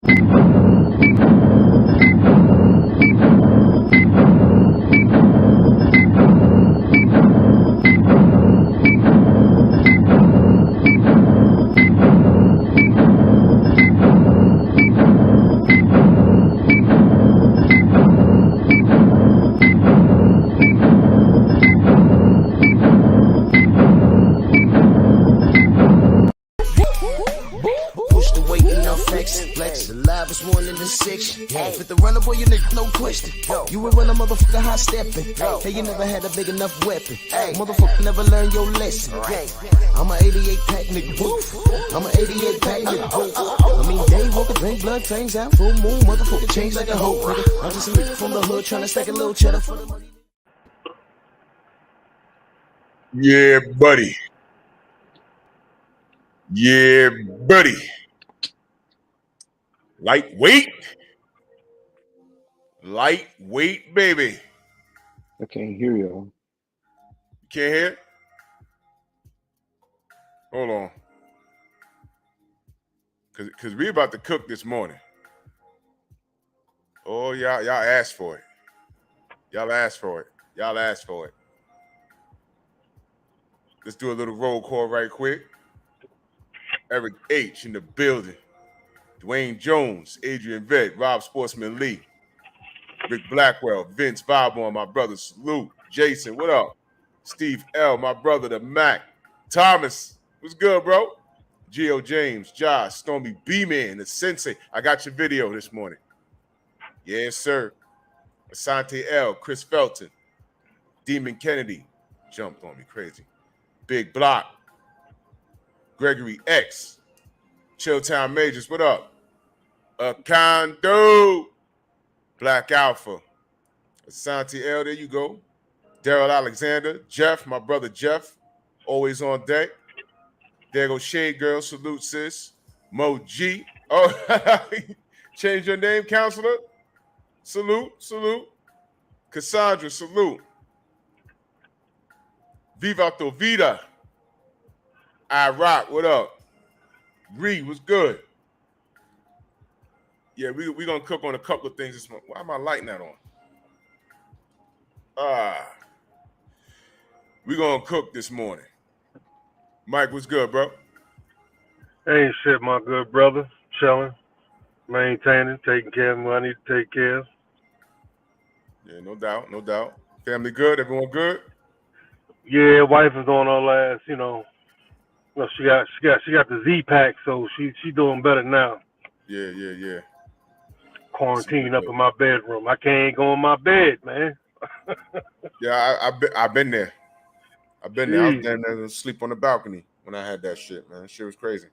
Fit the runner, boy, you nigga, no question. You would run a motherfucker high stepping. Hey, you never had a big enough weapon. Motherfucker never learned your lesson. I'm a 88 pack nigga. I'm a 88 pack nigga. I mean, day walker, drink blood, trains out, full moon, motherfucker change like a hoe, nigga. I'm just a nigga from the hood trying to stack a little cheddar for the money. Yeah, buddy. Yeah, buddy. Lightweight, baby. I can't hear y'all. You can't hear? Hold on. Cause we about to cook this morning. Oh, y'all asked for it. Y'all asked for it. Let's do a little roll call right quick. Eric H in the building. Dwayne Jones, Adrian Vett, Rob Sportsman Lee, Rick Blackwell, Vince Vibon, my brother, salute. Jason, what up? Steve L, my brother, the Mac. Thomas, what's good, bro? Gio James, Josh, Stormy B-Man, the Sensei. I got your video this morning. Yes, sir. Asante L, Chris Felton, Demon Kennedy, jumped on me crazy. Big Block, Gregory X, Chilltown Majors, what up? Kondo, Black Alpha, Asante L, there you go. Daryl Alexander, Jeff, my brother Jeff, always on deck. There go Shade Girl, salute sis. Mo G, oh, change your name, counselor. Salute. Cassandra, salute. Viva tu vida. I rock, what up? Ree, what's good? Yeah, we're going to cook on a couple of things this month. Why am I lighting that on? We're going to cook this morning. Mike, what's good, bro? Ain't shit, my good brother. Chilling, maintaining, taking care of what I need to take care of. Yeah, no doubt. Family good? Everyone good? Yeah, wife is on her last, she got the Z pack, so she doing better now. Yeah. Quarantine up in my bedroom. I can't go in my bed, man. Yeah, I've been there. I was down there to sleep on the balcony when I had that shit, man. Shit was crazy.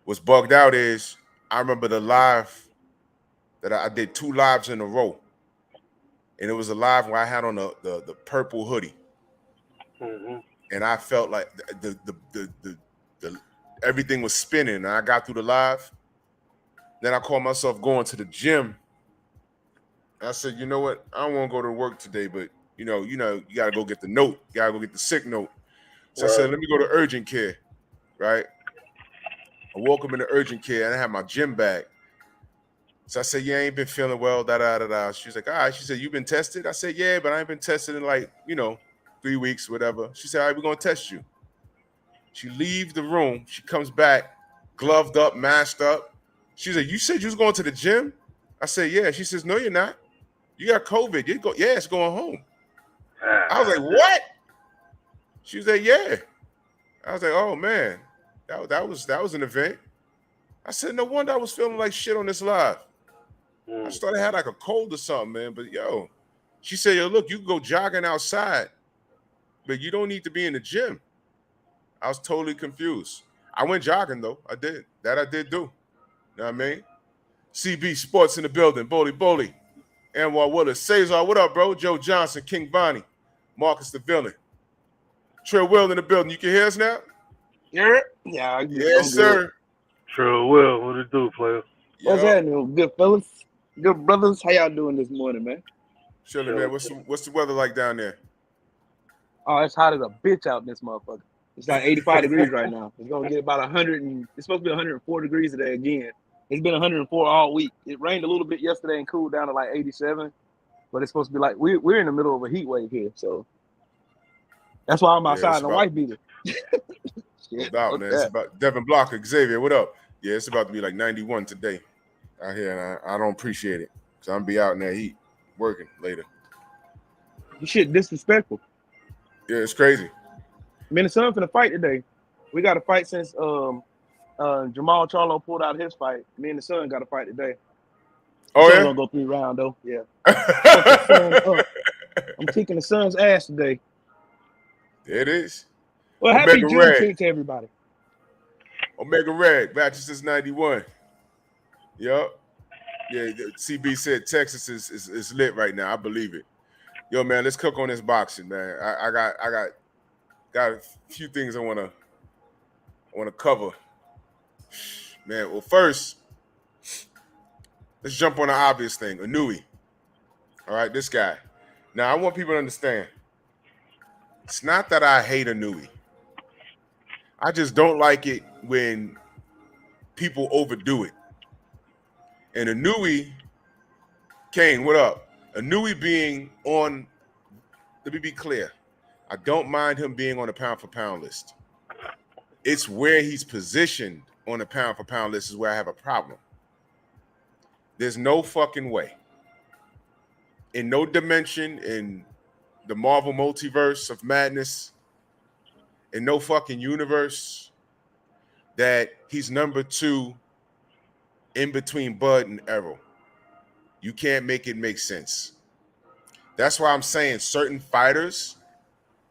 What's bugged out is I remember the live that I did 2 lives in a row. And it was a live where I had on the purple hoodie. Mm-hmm. And I felt like the everything was spinning. And I got through the live. Then I called myself going to the gym. And I said, you know what? I don't want to go to work today, but you got to go get the note. You got to go get the sick note. So I said, let me go to urgent care, right? I woke up in the urgent care and I had my gym bag. So I said, yeah, I ain't been feeling well, da-da-da-da. She was like, all right. She said, you been tested? I said, yeah, but I ain't been tested in 3 weeks, whatever. She said, all right, we're going to test you. She leaves the room. She comes back, gloved up, masked up. She said, you said you was going to the gym? I said, yeah. She says, no, you're not. You got COVID. Yeah, it's going home. I was like, what? She was like, yeah. I was like, oh, man. That was an event. I said, no wonder I was feeling like shit on this live. I just thought I had like a cold or something, man. But, she said, yo, look, you can go jogging outside, but you don't need to be in the gym. I was totally confused. I went jogging, though. I did. That I did do. You know what I mean? CB Sports in the building. Bully. Anwar Willis. Cesar, what up, bro? Joe Johnson, King Bonnie, Marcus the Villain. Trill Will in the building. You can hear us now? Yeah. Yes, sir. Trill Will. What it do, player? What's happening, good fellas? Good brothers. How y'all doing this morning, man? Chilling, man. What's the weather like down there? Oh, it's hot as a bitch out in this motherfucker. It's like 85 degrees right now. It's gonna get about 100 and it's supposed to be 104 degrees today again. It's been 104 all week. It rained a little bit yesterday and cooled down to like 87, but it's supposed to be like we're in the middle of a heat wave here, so that's why I'm Yeah, outside it's in a about white beater. no Shit, doubt, fuck man. It's that. about Devin Blocker, Xavier. What up? Yeah, it's about to be like 91 today out here, and I don't appreciate it because I'm gonna be out in that heat working later. You shit disrespectful. Yeah, it's crazy. Me and the son finna fight today. We got to fight since Jamal Charlo pulled out his fight. Me and the son got to fight today. The Oh son yeah. gonna go 3 rounds though. Yeah. Fuck the son up. I'm kicking the son's ass today. There it is. Well, happy Omega Red. Juneteenth to everybody. Omega Red, matches since 91. Yup. Yeah, CB said Texas is lit right now. I believe it. Yo, man, let's cook on this boxing, man. I got a few things I wanna cover. Man, well, first, let's jump on the obvious thing. Inoue. All right, this guy. Now, I want people to understand. It's not that I hate Inoue. I just don't like it when people overdo it. And Inoue, Kane, what up? Inoue being on, let me be clear. I don't mind him being on the pound-for-pound list. It's where he's positioned on the pound-for-pound list is where I have a problem. There's no fucking way. In no dimension, in the Marvel multiverse of madness, in no fucking universe, that he's number 2 in between Bud and Errol. You can't make it make sense. That's why I'm saying certain fighters,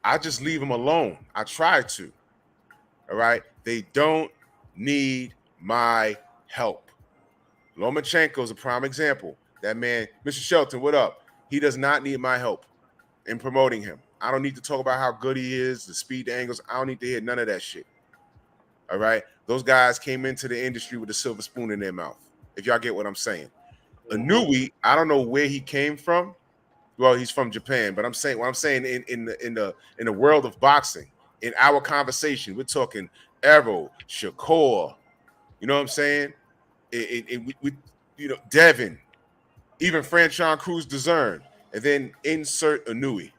I just leave them alone. I try to. All right? They don't need my help. Lomachenko is a prime example. That man, Mr. Shelton, what up? He does not need my help in promoting him. I don't need to talk about how good he is, the speed, the angles. I don't need to hear none of that shit. All right? Those guys came into the industry with a silver spoon in their mouth, if y'all get what I'm saying. Inoue, I don't know where he came from. Well, he's from Japan, but I'm saying what I'm saying in the world of boxing, in our conversation, we're talking Errol, Shakur, you know what I'm saying? We you know, Devin, even Franchon Cruz Dezern, and then insert Inoue.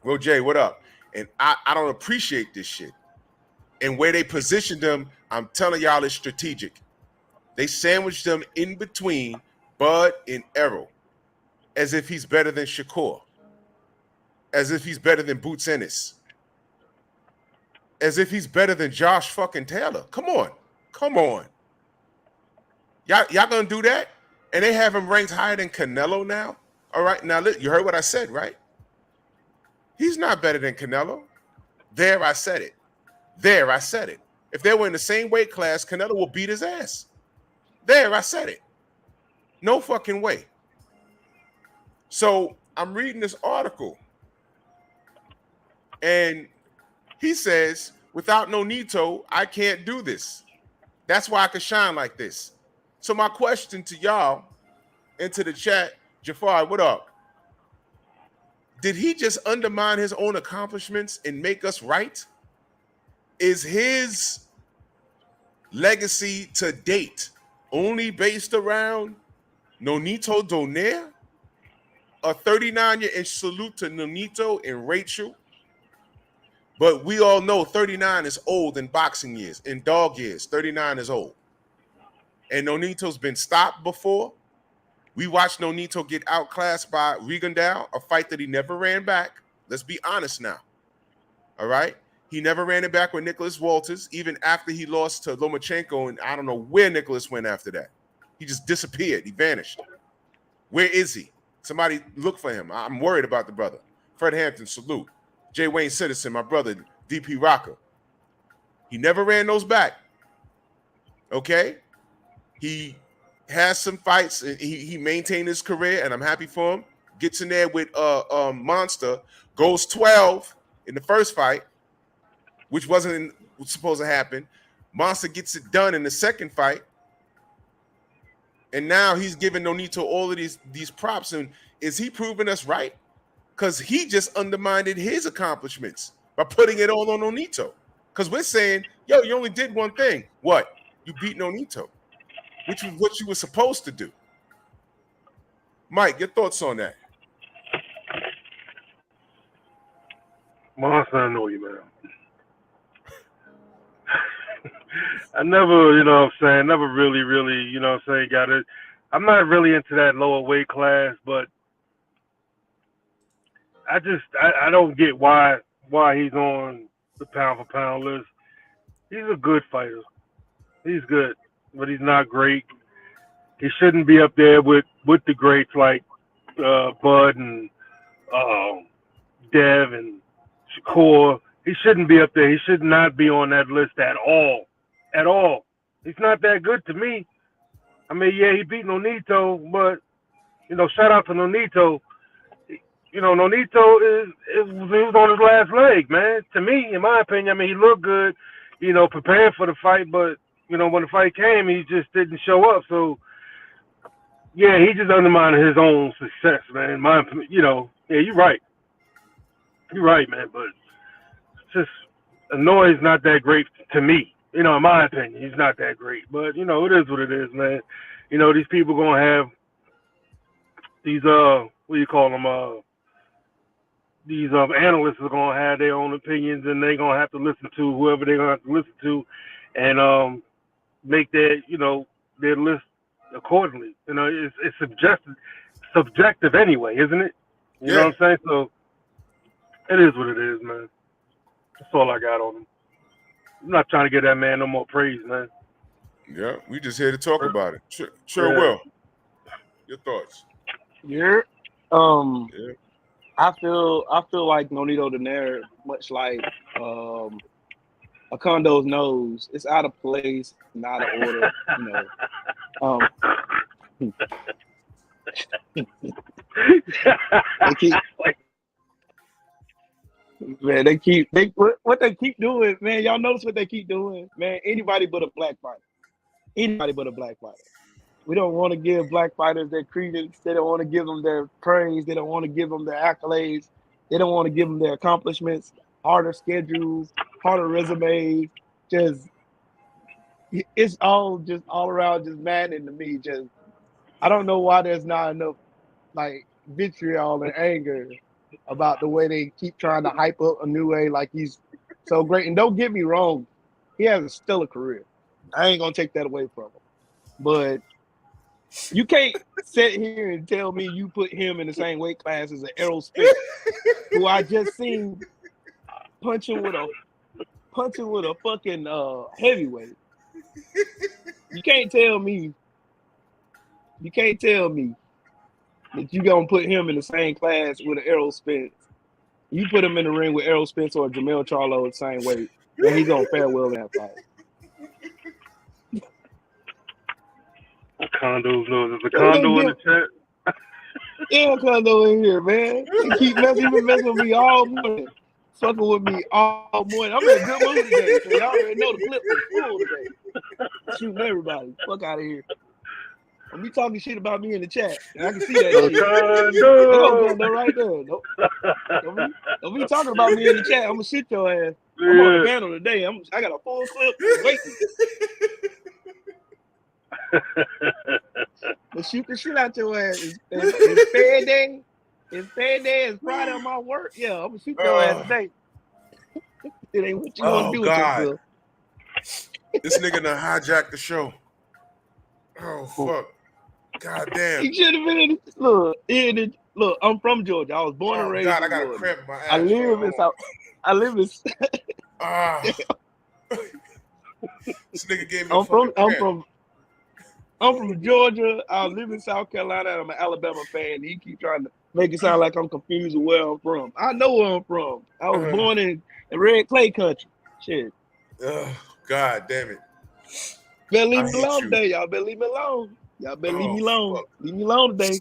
Roger, what up? And I don't appreciate this shit. And where they positioned them, I'm telling y'all, it's strategic. They sandwiched them in between Bud and Errol, as if he's better than Shakur, as if he's better than Boots Ennis, as if he's better than Josh fucking Taylor. Come on. Y'all gonna do that? And they have him ranked higher than Canelo now? All right, now you heard what I said, right? He's not better than Canelo. There, I said it. If they were in the same weight class, Canelo will beat his ass. There, I said it. No fucking way. So I'm reading this article, and he says, without Nonito, I can't do this. That's why I can shine like this. So my question to y'all, into the chat, Jafar, what up? Did he just undermine his own accomplishments and make us right? Is his legacy to date only based around Nonito Donaire? A 39-year, and salute to Nonito and Rachel. But we all know 39 is old in boxing years. In dog years, 39 is old. And Nonito's been stopped before. We watched Nonito get outclassed by Rigondeaux, a fight that he never ran back. Let's be honest now. All right? He never ran it back with Nicholas Walters, even after he lost to Lomachenko, and I don't know where Nicholas went after that. He just disappeared. He vanished. Where is he? Somebody look for him. I'm worried about the brother. Fred Hampton, salute. J. Wayne Citizen, my brother, DP Rocker. He never ran those back. Okay? He has some fights, and he maintained his career, and I'm happy for him. Gets in there with Monster, goes 12 in the first fight, which wasn't supposed to happen. Monster gets it done in the second fight. And now he's giving Nonito all of these props. And is he proving us right? Because he just undermined his accomplishments by putting it all on Nonito. Because we're saying, yo, you only did one thing. What? You beat Nonito. which was what you were supposed to do. Mike, your thoughts on that? Monster Inoue, man. I never, you know what I'm saying, never really, you know what I'm saying, got it. I'm not really into that lower weight class, but I don't get why he's on the pound for pound list. He's a good fighter. He's good, but he's not great. He shouldn't be up there with the greats like Bud and Dev and Shakur. He shouldn't be up there. He should not be on that list at all. At all. He's not that good to me. I mean, yeah, he beat Nonito, but, you know, shout out to Nonito. You know, Nonito was on his last leg, man. To me, in my opinion, I mean, he looked good, you know, prepared for the fight, but, you know, when the fight came, he just didn't show up. So, yeah, he just undermined his own success, man. You know, yeah, you're right. You're right, man, but just Inoue's not that great to me. You know, in my opinion, he's not that great. But, you know, it is what it is, man. You know, these people going to have these, what do you call them, these analysts are going to have their own opinions, and they're going to have to listen to whoever they're going to have to listen to and make their, you know, their list accordingly. You know, it's subjective anyway, isn't it? You know what I'm saying? So it is what it is, man. That's all I got on him. I'm not trying to get that man no more praise, man. Yeah, we just here to talk about it. Sure will. Your thoughts? Yeah. I feel like Nonito Donaire, much like Akondo's nose, it's out of place, not out of order. You know, what they keep doing, man. Y'all notice what they keep doing, man. Anybody but a black fighter. Anybody but a black fighter. We don't want to give black fighters their credence. They don't want to give them their praise. They don't want to give them their accolades. They don't want to give them their accomplishments, harder schedules, harder resumes. It's all around just maddening to me. I don't know why there's not enough like vitriol and anger about the way they keep trying to hype up Inoue like he's so great. And don't get me wrong, he has a stellar career. I ain't gonna take that away from him. But you can't sit here and tell me you put him in the same weight class as an Errol Spence, who I just seen punching with a fucking heavyweight. You can't tell me that you gonna put him in the same class with an Errol Spence. You put him in the ring with Errol Spence or Jamel Charlo the same weight, and he's gonna fare well in that fight. Condo's nose. Is the condo in the chat? Yeah, Condo in here, man. He keep messing with me all morning. Fucking with me all morning. I'm in a good mood today. So y'all already know the clip was full today. Shooting everybody. Fuck out of here. Don't be talking shit about me in the chat. And I can see that shit. Condo right there. Don't be talking about me in the chat. I'm gonna shit your ass. I'm on the panel today. I got a full clip waiting. But shoot the shit out your ass. It's fair day. It's fair day. It's Friday on my work. Yeah, I'm gonna shoot your ass today. It ain't what you want to do with yourself. This nigga done hijacked the show. Oh fuck! God damn. He should have been in it. Look, I'm from Georgia. I was born and raised. God, in I got Georgia. a cramp in my ass. I live in. This nigga gave me I'm from Georgia. I live in South Carolina. And I'm an Alabama fan. He keep trying to make it sound like I'm confused with where I'm from. I know where I'm from. I was born in red clay country. Shit. God damn it. Better leave me alone today. Y'all better leave me alone. Y'all better leave me alone. Fuck. Leave me alone today.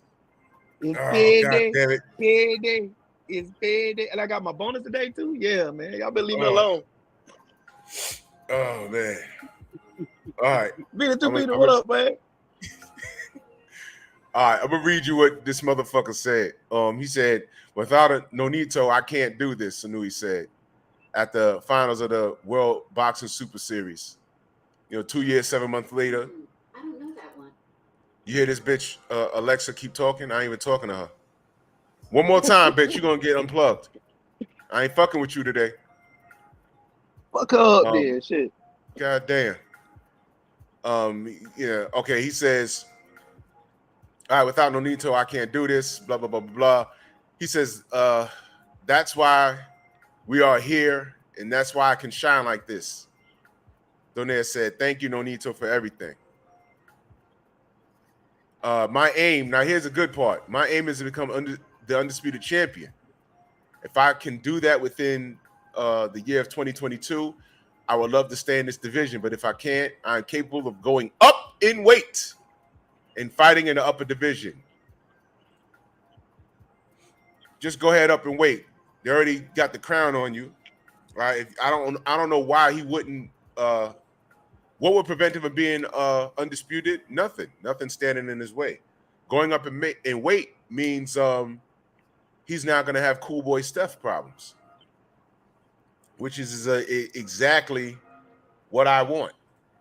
It's fair day. Damn it. Fair day. It's fair day. And I got my bonus today too. Yeah, man. Y'all better leave me alone. Oh man. All right. Peter, what up, man? All right, I'm gonna read you what this motherfucker said. He said, "Without a Nonito, I can't do this." Inoue said at the finals of the World Boxing Super Series. 2 years, 7 months later, You hear this bitch, Alexa, keep talking? I ain't even talking to her. One more time, bitch, you gonna get unplugged. I ain't fucking with you today. Fuck up, then shit. God damn. Yeah, okay, he says, all right, without Nonito, I can't do this, blah, blah, blah, blah, blah. He says, that's why we are here, and that's why I can shine like this. Donaire said, thank you, Nonito, for everything. My aim, now here's a good part. My aim is to become the undisputed champion. If I can do that within the year of 2022, I would love to stay in this division. But if I can't, I'm capable of going up in weight and fighting in the upper division. Just go ahead up and wait. They already got the crown on you, right? I don't know why he wouldn't. What would prevent him from being undisputed? Nothing. Nothing standing in his way. Going up in weight means he's now going to have Cool Boy Steph problems, which is exactly what I want.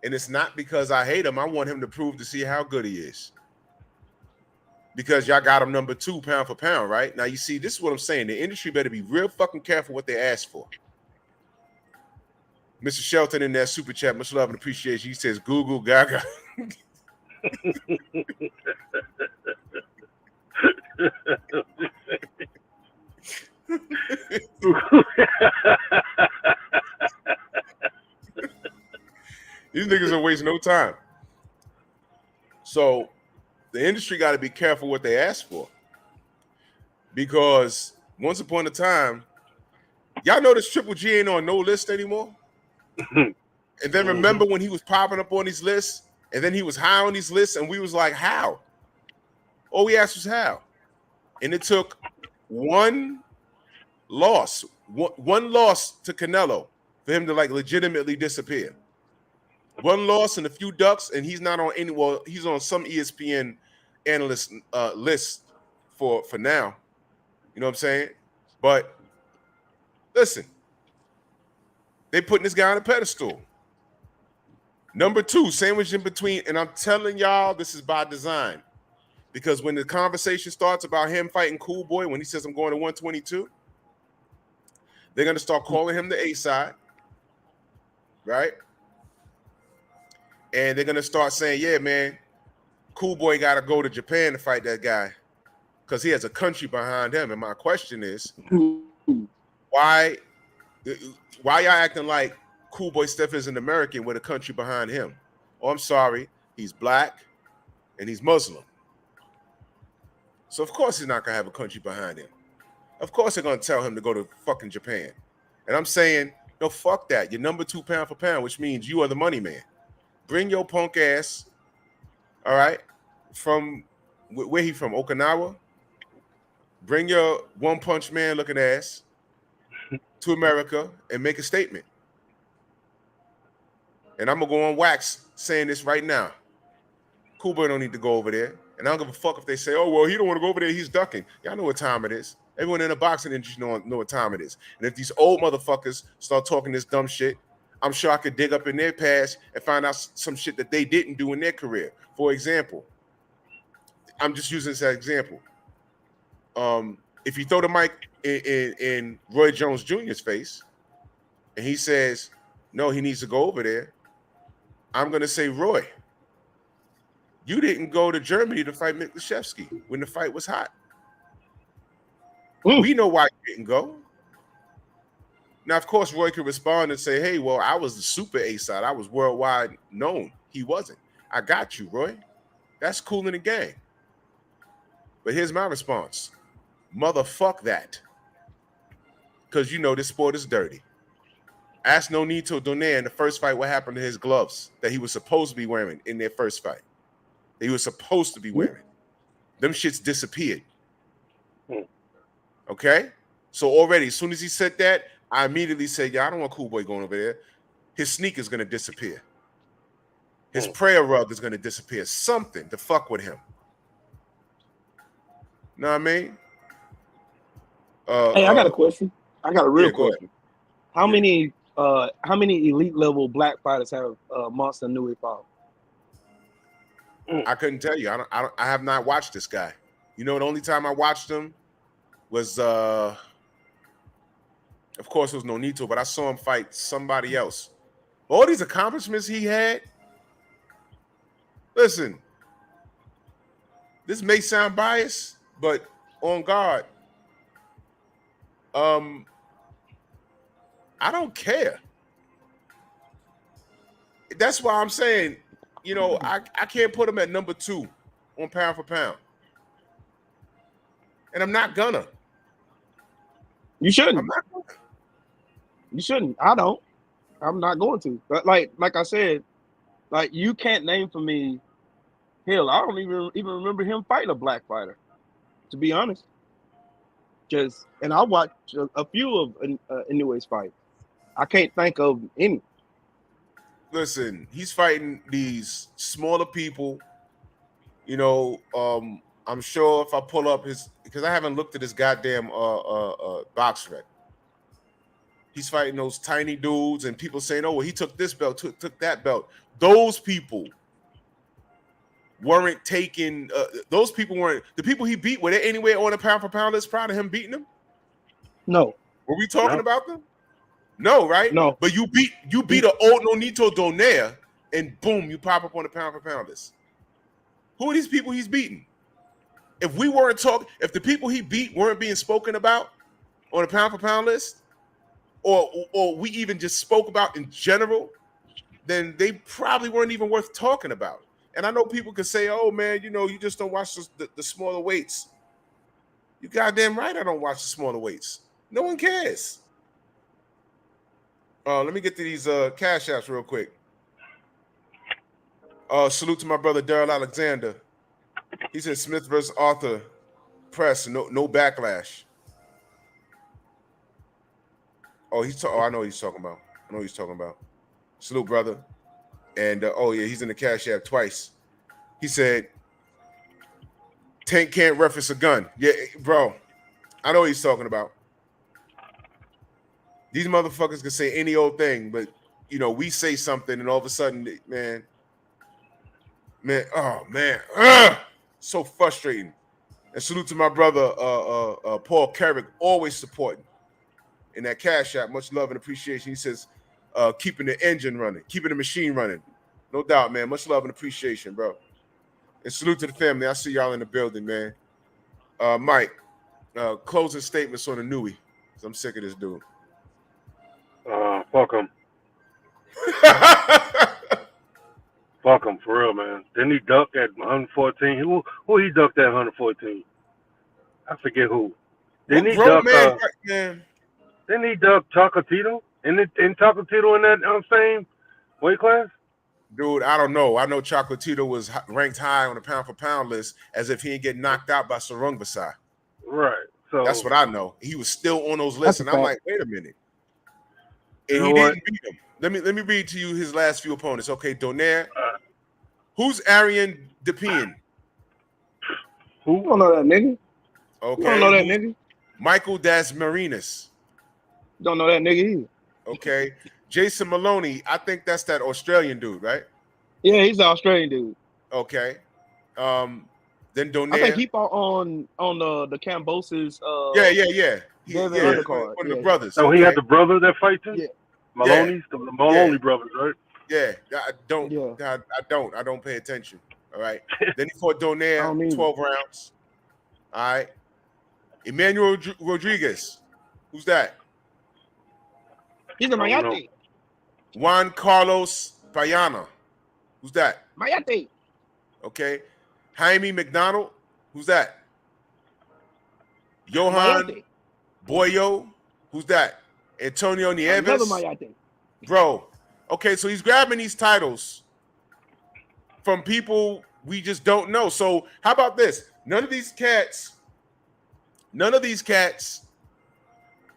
And it's not because I hate him. I want him to prove to see how good he is. Because y'all got him number 2 pound for pound, right? Now, you see, this is what I'm saying. The industry better be real fucking careful what they ask for. Mr. Shelton in that super chat, much love and appreciation. He says, Google Gaga. These niggas don't waste no time. So the industry got to be careful what they ask for. Because once upon a time, y'all notice Triple G ain't on no list anymore? And then remember when he was popping up on these lists, and then he was high on these lists, and we was like, how? All we asked was how. And it took one loss to Canelo for him to like legitimately disappear. One loss and a few ducks, and he's not on any. Well, he's on some ESPN analyst list for now. You know what I'm saying? But listen, they putting this guy on a pedestal. Number 2, sandwiched in between, and I'm telling y'all, this is by design. Because when the conversation starts about him fighting Cool Boy, when he says I'm going to 122, they're gonna start calling him the A side, right? And they're gonna start saying, yeah, man, Cool Boy gotta go to Japan to fight that guy because he has a country behind him. And my question is, why y'all acting like Cool Boy Steph is an American with a country behind him? Oh, I'm sorry, he's black and he's Muslim. So of course he's not gonna have a country behind him. Of course they're gonna tell him to go to fucking Japan. And I'm saying, no, fuck that. You're number 2 pound for pound, which means you are the money man. Bring your punk ass, all right, from where he from, Okinawa. Bring your one punch man looking ass to America and make a statement. And I'm gonna go on wax saying this right now. Cool Boy don't need to go over there. And I don't give a fuck if they say, oh, well, he don't want to go over there, he's ducking. Y'all know what time it is. Everyone in the boxing industry know what time it is. And if these old motherfuckers start talking this dumb shit, I'm sure I could dig up in their past and find out some shit that they didn't do in their career. For example, I'm just using this as an example. If you throw the mic in Roy Jones Jr.'s face and he says, no, he needs to go over there, I'm going to say, Roy, you didn't go to Germany to fight Miklashevsky when the fight was hot. We know why you didn't go. Now, of course, Roy could respond and say, hey, well, I was the super A-side. I was worldwide known. He wasn't. I got you, Roy. That's cool in the game. But here's my response. Motherfuck that. Because you know this sport is dirty. Ask Nonito Donaire in the first fight what happened to his gloves that he was supposed to be wearing in their first fight. That he was supposed to be wearing. Them shits disappeared. Okay? So already, as soon as he said that, I immediately said, yeah, I don't want Cool Boy going over there. His sneaker's going to disappear. His prayer rug is going to disappear. Something to fuck with him. Know what I mean? Hey, I got a question. I got a real question. How many elite level black fighters have Monster Inoue fought? I couldn't tell you. I have not watched this guy. You know, the only time I watched him was, of course, it was Nonito, but I saw him fight somebody else. All these accomplishments he had. Listen, this may sound biased, but on guard, I don't care. That's why I'm saying, you know, I can't put him at number 2 on pound for pound. And I'm not gonna. You shouldn't. I'm not gonna. You shouldn't. I don't. I'm not going to. But like I said, like you can't name for me. Hell, I don't even remember him fighting a black fighter. To be honest, and I watched a few of Inoue's fights. I can't think of any. Listen, he's fighting these smaller people. You know, I'm sure if I pull up because I haven't looked at his goddamn box rec. He's fighting those tiny dudes, and people saying, "Oh, well, he took this belt, took that belt." Those people weren't taking. Those people weren't the people he beat. Were they anywhere on a pound for pound list proud of him beating them? No. Were we talking about them? No, right? No. But you beat an old Nonito Donaire, and boom, you pop up on the pound for pound list. Who are these people he's beating? If we weren't talking, if the people he beat weren't being spoken about on the pound for pound list, or we even just spoke about in general, then they probably weren't even worth talking about. And I know people could say, "Oh man, you know, you just don't watch the smaller weights." You goddamn right, I don't watch the smaller weights. No one cares. Let me get to these cash apps real quick. Salute to my brother Daryl Alexander. He said Smith versus Arthur press, no backlash. Oh, I know what he's talking about. I know what he's talking about. Salute, brother. And oh yeah, he's in the cash app twice. He said Tank can't reference a gun. Yeah, bro. I know what he's talking about. These motherfuckers can say any old thing, but you know, we say something and all of a sudden, man, oh man, so frustrating. And salute to my brother Paul Carrick, always supporting in that cash app. Much love and appreciation. He says, keeping the engine running, keeping the machine running. No doubt, man. Much love and appreciation, bro. And salute to the family. I see y'all in the building, man. Mike, closing statements on Inoue. I'm sick of this dude. Fuck him. Fuck him, for real, man. Didn't he duck at 114? Who he ducked at 114? I forget who. Didn't he duck? Man. Didn't he duck Chocolatito? In Chocolatito in that same weight class? Dude, I don't know. I know Chocolatito was ranked high on the pound for pound list as if he didn't get knocked out by Sarung Basai. Right. So that's what I know. He was still on those lists, and I'm like, wait a minute. And he didn't beat him. Let me read to you his last few opponents. Okay, Donaire. Who's Arian Depian? Who? Don't know that nigga. Okay. Don't know that nigga. Michael Dasmarinas. Don't know that nigga either. Okay. Jason Maloney. I think that's that Australian dude, right? Yeah, he's an Australian dude. Okay. Then Donaire. I think he fought on the Cambosis. Yeah. Undercard. One of the brothers. So he had the brother that fight too? Yeah. Maloney's the Maloney brothers, right? Yeah. I don't pay attention. All right. Then he fought Donaire 12 rounds. All right. Emmanuel Rodriguez. Who's that? He's a Mayate. Juan Carlos Payana. Who's that? Mayate. Okay. Jaime McDonald. Who's that? Johan Mayate. Boyo. Who's that? Antonio Nieves. Another Mayate. Bro. Okay, so he's grabbing these titles from people we just don't know. So how about this? None of these cats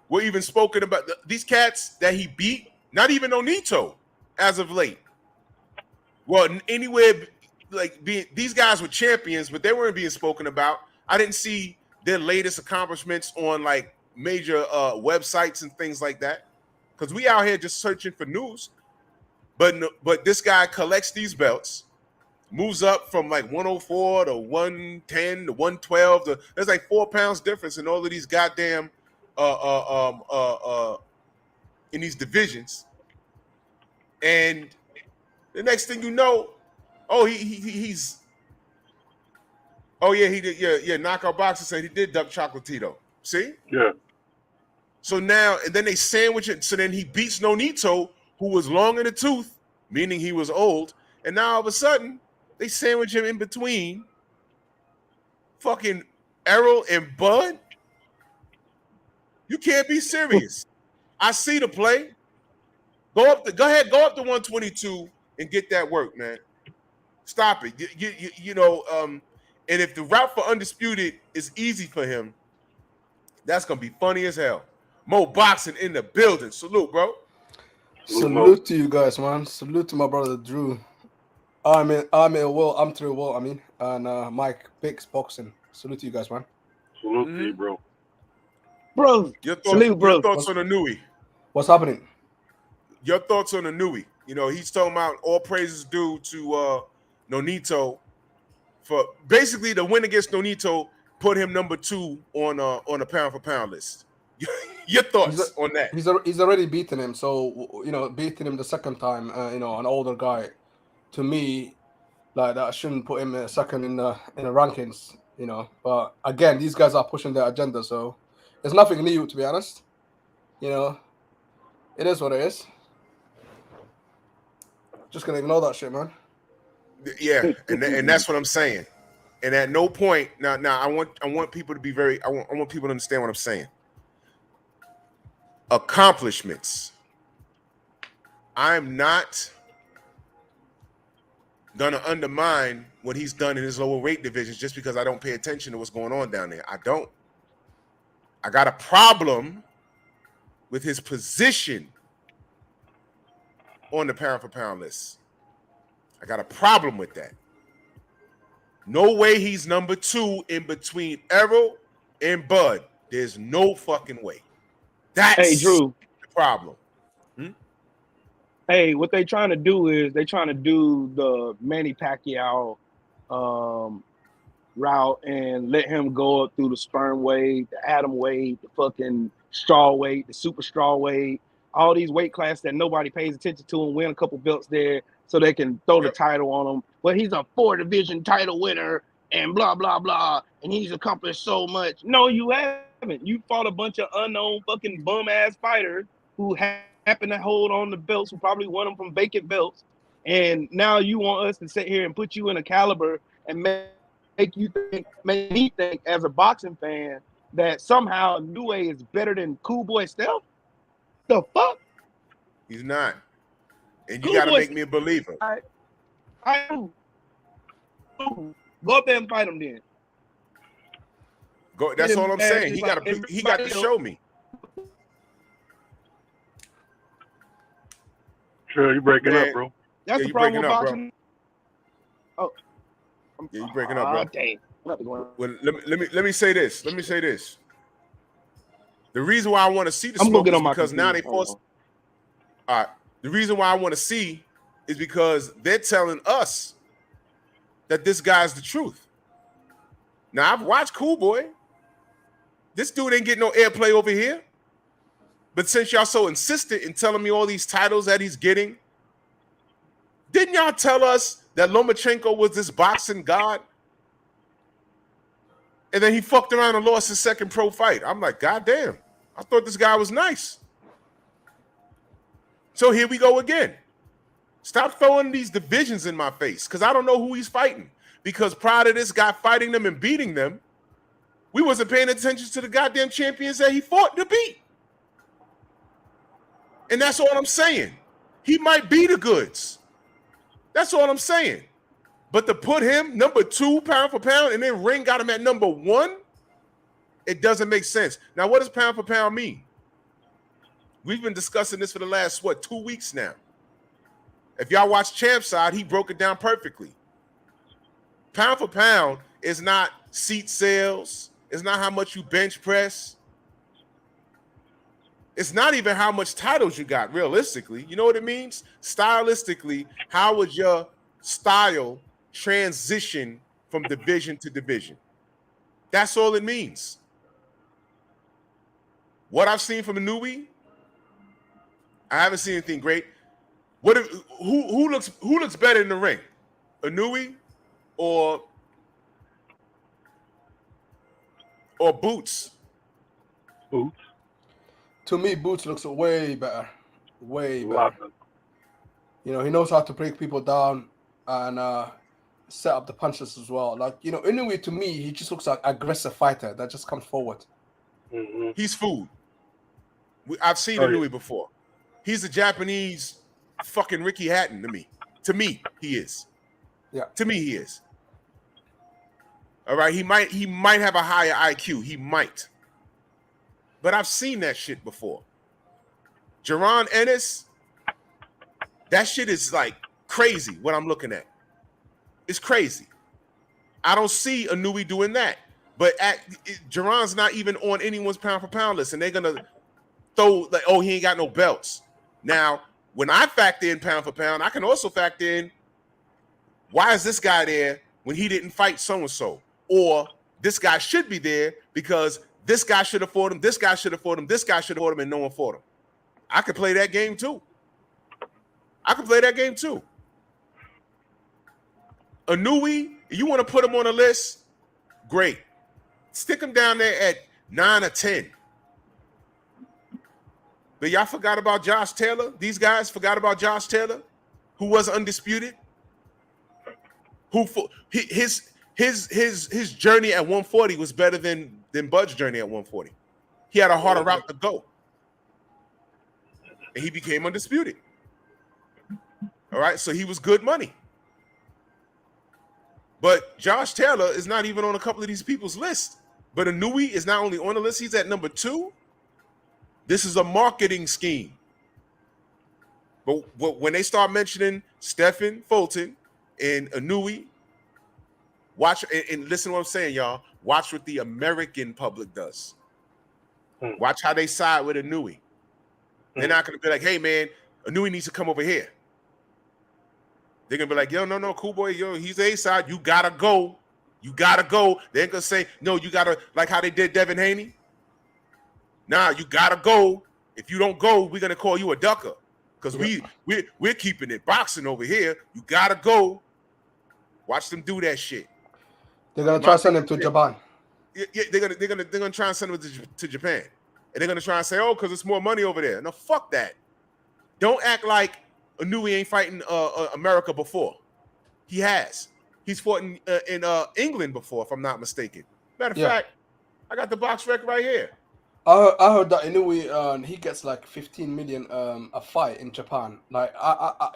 were even spoken about. These cats that he beat, not even Nonito as of late. Well, anywhere like these guys were champions, but they weren't being spoken about. I didn't see their latest accomplishments on like major websites and things like that. Because we out here just searching for news. But this guy collects these belts moves up from like 104 to 110 to 112. There's like 4 pounds difference in all of these goddamn in these divisions. And the next thing you know, he's he did knockout boxer said he did duck Chocolatito. See? Yeah. So now, and then they sandwich it. So then he beats Nonito, who was long in the tooth, meaning he was old. And now all of a sudden, they sandwich him in between fucking Errol and Bud. You can't be serious. I see the play. Go up to 122 and get that work, man. Stop it. And if the route for undisputed is easy for him, that's gonna be funny as hell. Mo Boxing in the building. Salute, bro. Salute to you guys, man. Salute to my brother Drew. I'm through Will, and Mike Biggs Boxing. Salute to you guys, man. Salute to you, bro. Bro, Your thoughts on Inoue. What's happening? Your thoughts on Inoue. You know, he's talking about all praises due to Nonito for basically the win against Nonito put him number 2 on a pound for pound list. Your thoughts on that? He's already beaten him, so beating him the second time, an older guy, to me, like that shouldn't put him second in the rankings, But again, these guys are pushing their agenda, so there's nothing new, to be honest. It is what it is. Just gonna ignore that shit, man. Yeah, and that's what I'm saying. And at no point now I want people to be I want people to understand what I'm saying. Accomplishments. I'm not gonna undermine what he's done in his lower weight divisions just because I don't pay attention to what's going on down there. I don't. I got a problem with his position on the pound for pound list. I got a problem with that. No way he's number 2 in between Errol and Bud. There's no fucking way. That's Drew. the problem. Hey, what they trying to do is they trying to do the Manny Pacquiao route and let him go up through the sperm weight, the atom weight, the fucking straw weight, the super straw weight, all these weight classes that nobody pays attention to and win a couple belts there so they can throw the title on him. Well, he's a 4-division title winner and blah, blah, blah, and he's accomplished so much. No, you haven't. You fought a bunch of unknown fucking bum-ass fighters who happen to hold on the belts, who probably won them from vacant belts, and now you want us to sit here and put you in a caliber and make me think as a boxing fan that somehow Inoue is better than Cool Boy Steph? The fuck? He's not. And you Cool got to Boy make me a believer. I do. Go up there and fight him then. Go. That's all I'm saying. He got to show me. Sure, you breaking up, bro. That's the problem with boxing. Oh. Yeah, you breaking up, bro. Dang. Well, let me say this. The reason why I want to see the smoke is because now they force. All right. The reason why I want to see is because they're telling us that this guy's the truth. Now I've watched Cool Boy. This dude ain't getting no airplay over here. But since y'all so insistent in telling me all these titles that he's getting, didn't y'all tell us that Lomachenko was this boxing god? And then he fucked around and lost his second pro fight. I'm like, God damn, I thought this guy was nice. So here we go again. Stop throwing these divisions in my face because I don't know who he's fighting. Because prior to this guy fighting them and beating them, we wasn't paying attention to the goddamn champions that he fought to beat. And that's all I'm saying. He might be the goods. That's all I'm saying. But to put him number 2 pound for pound and then Ring got him at number 1, it doesn't make sense. Now, what does pound for pound mean? We've been discussing this for the last, 2 weeks now. If y'all watch Champ's Side, he broke it down perfectly. Pound for pound is not seat sales. It's not how much you bench press. It's not even how much titles you got, realistically. You know what it means? Stylistically, how would your style transition from division to division. That's all it means. What I've seen from Inoue, I haven't seen anything great. Who looks better in the ring? Inoue or Boots? Boots. To me, Boots looks way better. Way better. Lots of- You know, he knows how to break people down and set up the punches as well. Like, you know, Inoue, to me, he just looks like an aggressive fighter that just comes forward. Mhm. He's food. I've seen Inoue before. He's a Japanese fucking Ricky Hatton to me. To me, he is. Yeah. To me, he is. All right. He might have a higher IQ. He might. But I've seen that shit before. Jaron Ennis, that shit is like crazy what I'm looking at. It's crazy. I don't see Inoue doing that. But Jaron's not even on anyone's pound for pound list, and they're gonna throw like, oh, he ain't got no belts. Now, when I factor in pound for pound, I can also factor in why is this guy there when he didn't fight so and so, or this guy should be there because this guy should have fought him, this guy should have fought him, this guy should have fought him, and no one fought him. I could play that game too. Inoue, you want to put him on a list? Great. Stick him down there at 9 or 10. But y'all forgot about Josh Taylor? These guys forgot about Josh Taylor, who was undisputed? His journey at 140 was better than Bud's journey at 140. He had a harder route to go. And he became undisputed. All right, so he was good money. But Josh Taylor is not even on a couple of these people's list. But Inoue is not only on the list, he's at number 2. This is a marketing scheme. But when they start mentioning Stephen Fulton and Inoue, watch and listen to what I'm saying, y'all. Watch what the American public does. Watch how they side with Inoue. They're not going to be like, hey, man, Inoue needs to come over here. They're going to be like, yo, no, cool boy, yo, he's A-side. You got to go. You got to go. They ain't going to say, no, you got to, like how they did Devin Haney. Nah, you got to go. If you don't go, we're going to call you a ducker because we're keeping it boxing over here. You got to go. Watch them do that shit. They're going to try to send him to Japan. Yeah, they're gonna try and send him to Japan. And they're going to try and say, oh, because it's more money over there. No, fuck that. Don't act like Inoue ain't fighting America before. He has. He's fought in England before, if I'm not mistaken. Matter of fact, I got the box rec right here. I heard that Inoue, he gets like 15 million a fight in Japan. Like,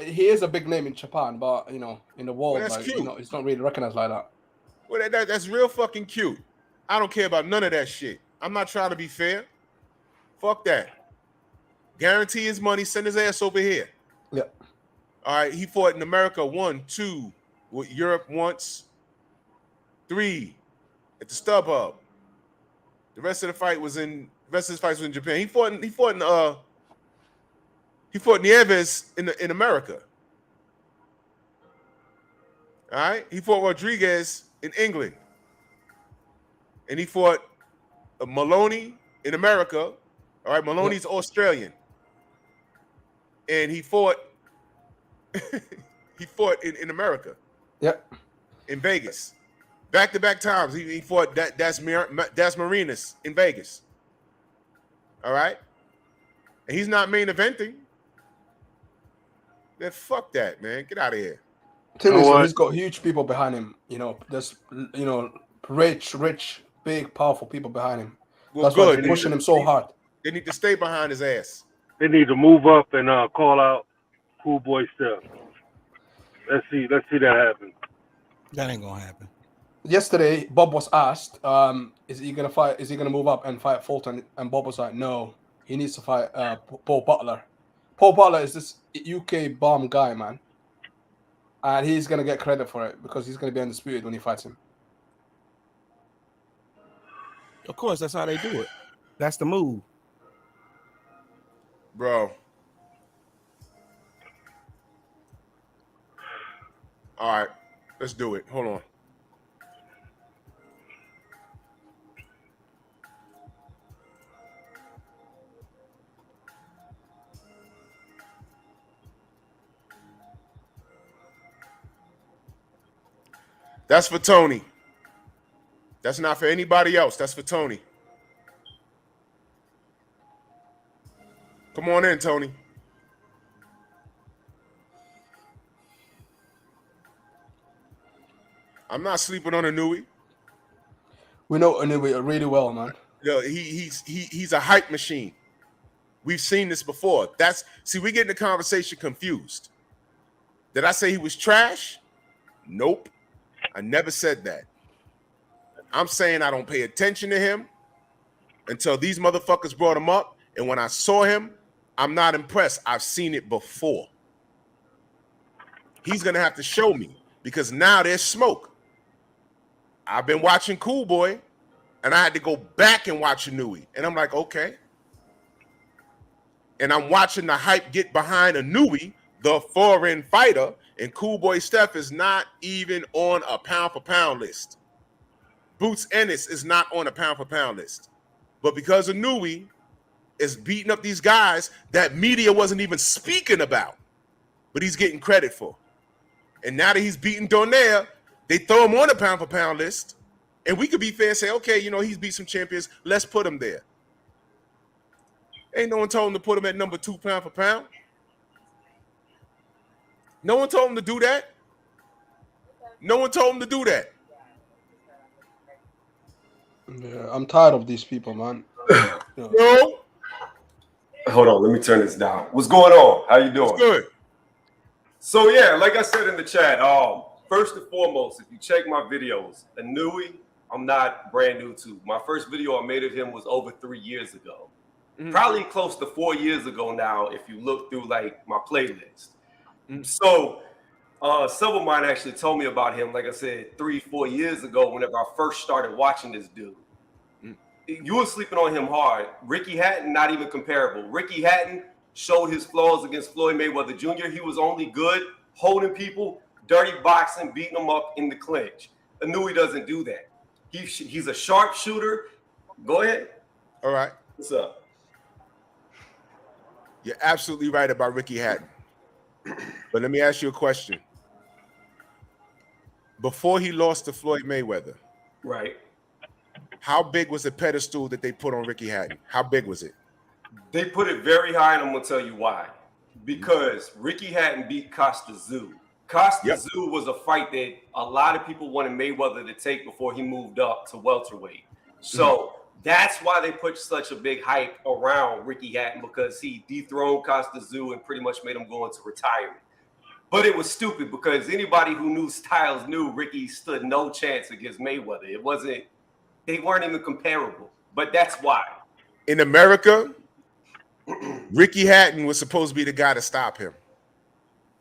he is a big name in Japan, but, you know, in the world, that's like, cute. you know, it's not really recognized like that. Well, that's real fucking cute. I don't care about none of that shit. I'm not trying to be fair. Fuck that. Guarantee his money. Send his ass over here. Yeah. All right. He fought in America 1, 2, with Europe once, 3 at the StubHub. The rest of his fights was in Japan. He fought Nieves in America. All right. He fought Rodriguez in England. And he fought Maloney in America. All right, Maloney's Australian. And he fought in America. Yep. In Vegas. Back-to-back times. He fought Das Marinas in Vegas. All right? And he's not main eventing. Then fuck that, man. Get out of here. He's got huge people behind him. You know, there's, you know, rich, big, powerful people behind him. Well, that's why they're pushing him so hard. They need to stay behind his ass. They need to move up and call out Cool Boy Steph. Let's see that happen. That ain't gonna happen. Yesterday, Bob was asked, is he gonna fight? Is he gonna move up and fight Fulton? And Bob was like, no, he needs to fight Paul Butler. Paul Butler is this UK bomb guy, man, and he's gonna get credit for it because he's gonna be undisputed when he fights him. Of course, that's how they do it. That's the move, bro. All right. Let's do it. Hold on. That's for Tony. That's not for anybody else. That's for Tony. Come on in, Tony. I'm not sleeping on Inoue. We know Inoue really well, man. Yo, he's a hype machine. We've seen this before. We get in the conversation confused. Did I say he was trash? Nope. I never said that. I'm saying I don't pay attention to him until these motherfuckers brought him up. And when I saw him, I'm not impressed. I've seen it before. He's going to have to show me because now there's smoke. I've been watching Cool Boy, and I had to go back and watch Inoue. And I'm like, okay. And I'm watching the hype get behind Inoue, the foreign fighter, and Cool Boy Steph is not even on a pound-for-pound list. Boots Ennis is not on a pound-for-pound list. But because Inoue is beating up these guys that media wasn't even speaking about, but he's getting credit for. And now that he's beating Donaire, they throw him on a pound-for-pound list, and we could be fair and say, okay, he's beat some champions. Let's put him there. Ain't no one told him to put him at number 2 pound-for-pound. No one told him to do that. No one told him to do that. Yeah, I'm tired of these people, man. No. Hold on, let me turn this down. What's going on? How you doing? It's good. So yeah, like I said in the chat, first and foremost, if you check my videos, Inoue, I'm not brand new to. My first video I made of him was over 3 years ago. Mm-hmm. Probably close to 4 years ago now, if you look through like my playlist. Mm-hmm. So some of mine actually told me about him, like I said, 3-4 years ago, whenever I first started watching this dude. Mm-hmm. You were sleeping on him hard. Ricky Hatton, not even comparable. Ricky Hatton showed his flaws against Floyd Mayweather Jr. He was only good holding people, dirty boxing, beating them up in the clinch. Inoue doesn't do that. He's a sharpshooter. Go ahead. All right. What's up? You're absolutely right about Ricky Hatton. But let me ask you a question. Before he lost to Floyd Mayweather, right? How big was the pedestal that they put on Ricky Hatton? How big was it? They put it very high, and I'm going to tell you why. Because Ricky Hatton beat Costa Tszyu. Costa Tszyu was a fight that a lot of people wanted Mayweather to take before he moved up to welterweight. So that's why they put such a big hype around Ricky Hatton, because he dethroned Costa Tszyu and pretty much made him go into retirement. But it was stupid because anybody who knew Styles knew Ricky stood no chance against Mayweather. They weren't even comparable. But that's why. In America, Ricky Hatton was supposed to be the guy to stop him.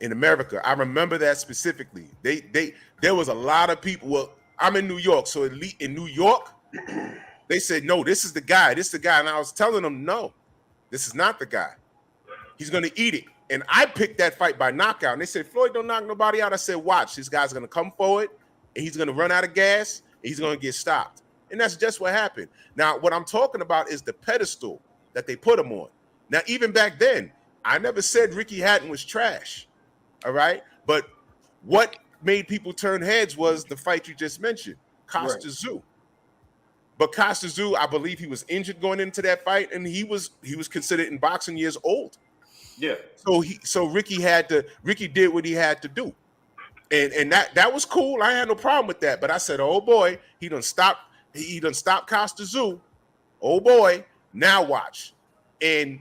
In America, I remember that specifically. There was a lot of people. Well, I'm in New York, so in New York, they said, no, this is the guy. This is the guy. And I was telling them, no, this is not the guy. He's going to eat it. And I picked that fight by knockout. And they said, Floyd don't knock nobody out. I said, watch. This guy's going to come forward, and he's going to run out of gas, and he's going to get stopped. And that's just what happened. Now, what I'm talking about is the pedestal that they put him on. Now, even back then, I never said Ricky Hatton was trash. All right? But what made people turn heads was the fight you just mentioned, Costa Tszyu. But Costa Tszyu, I believe he was injured going into that fight, and he was considered in boxing years old. Yeah. So Ricky did what he had to do. And that was cool. I had no problem with that. But I said, oh boy, he done stopped Costa Tszyu. Oh boy, now watch. And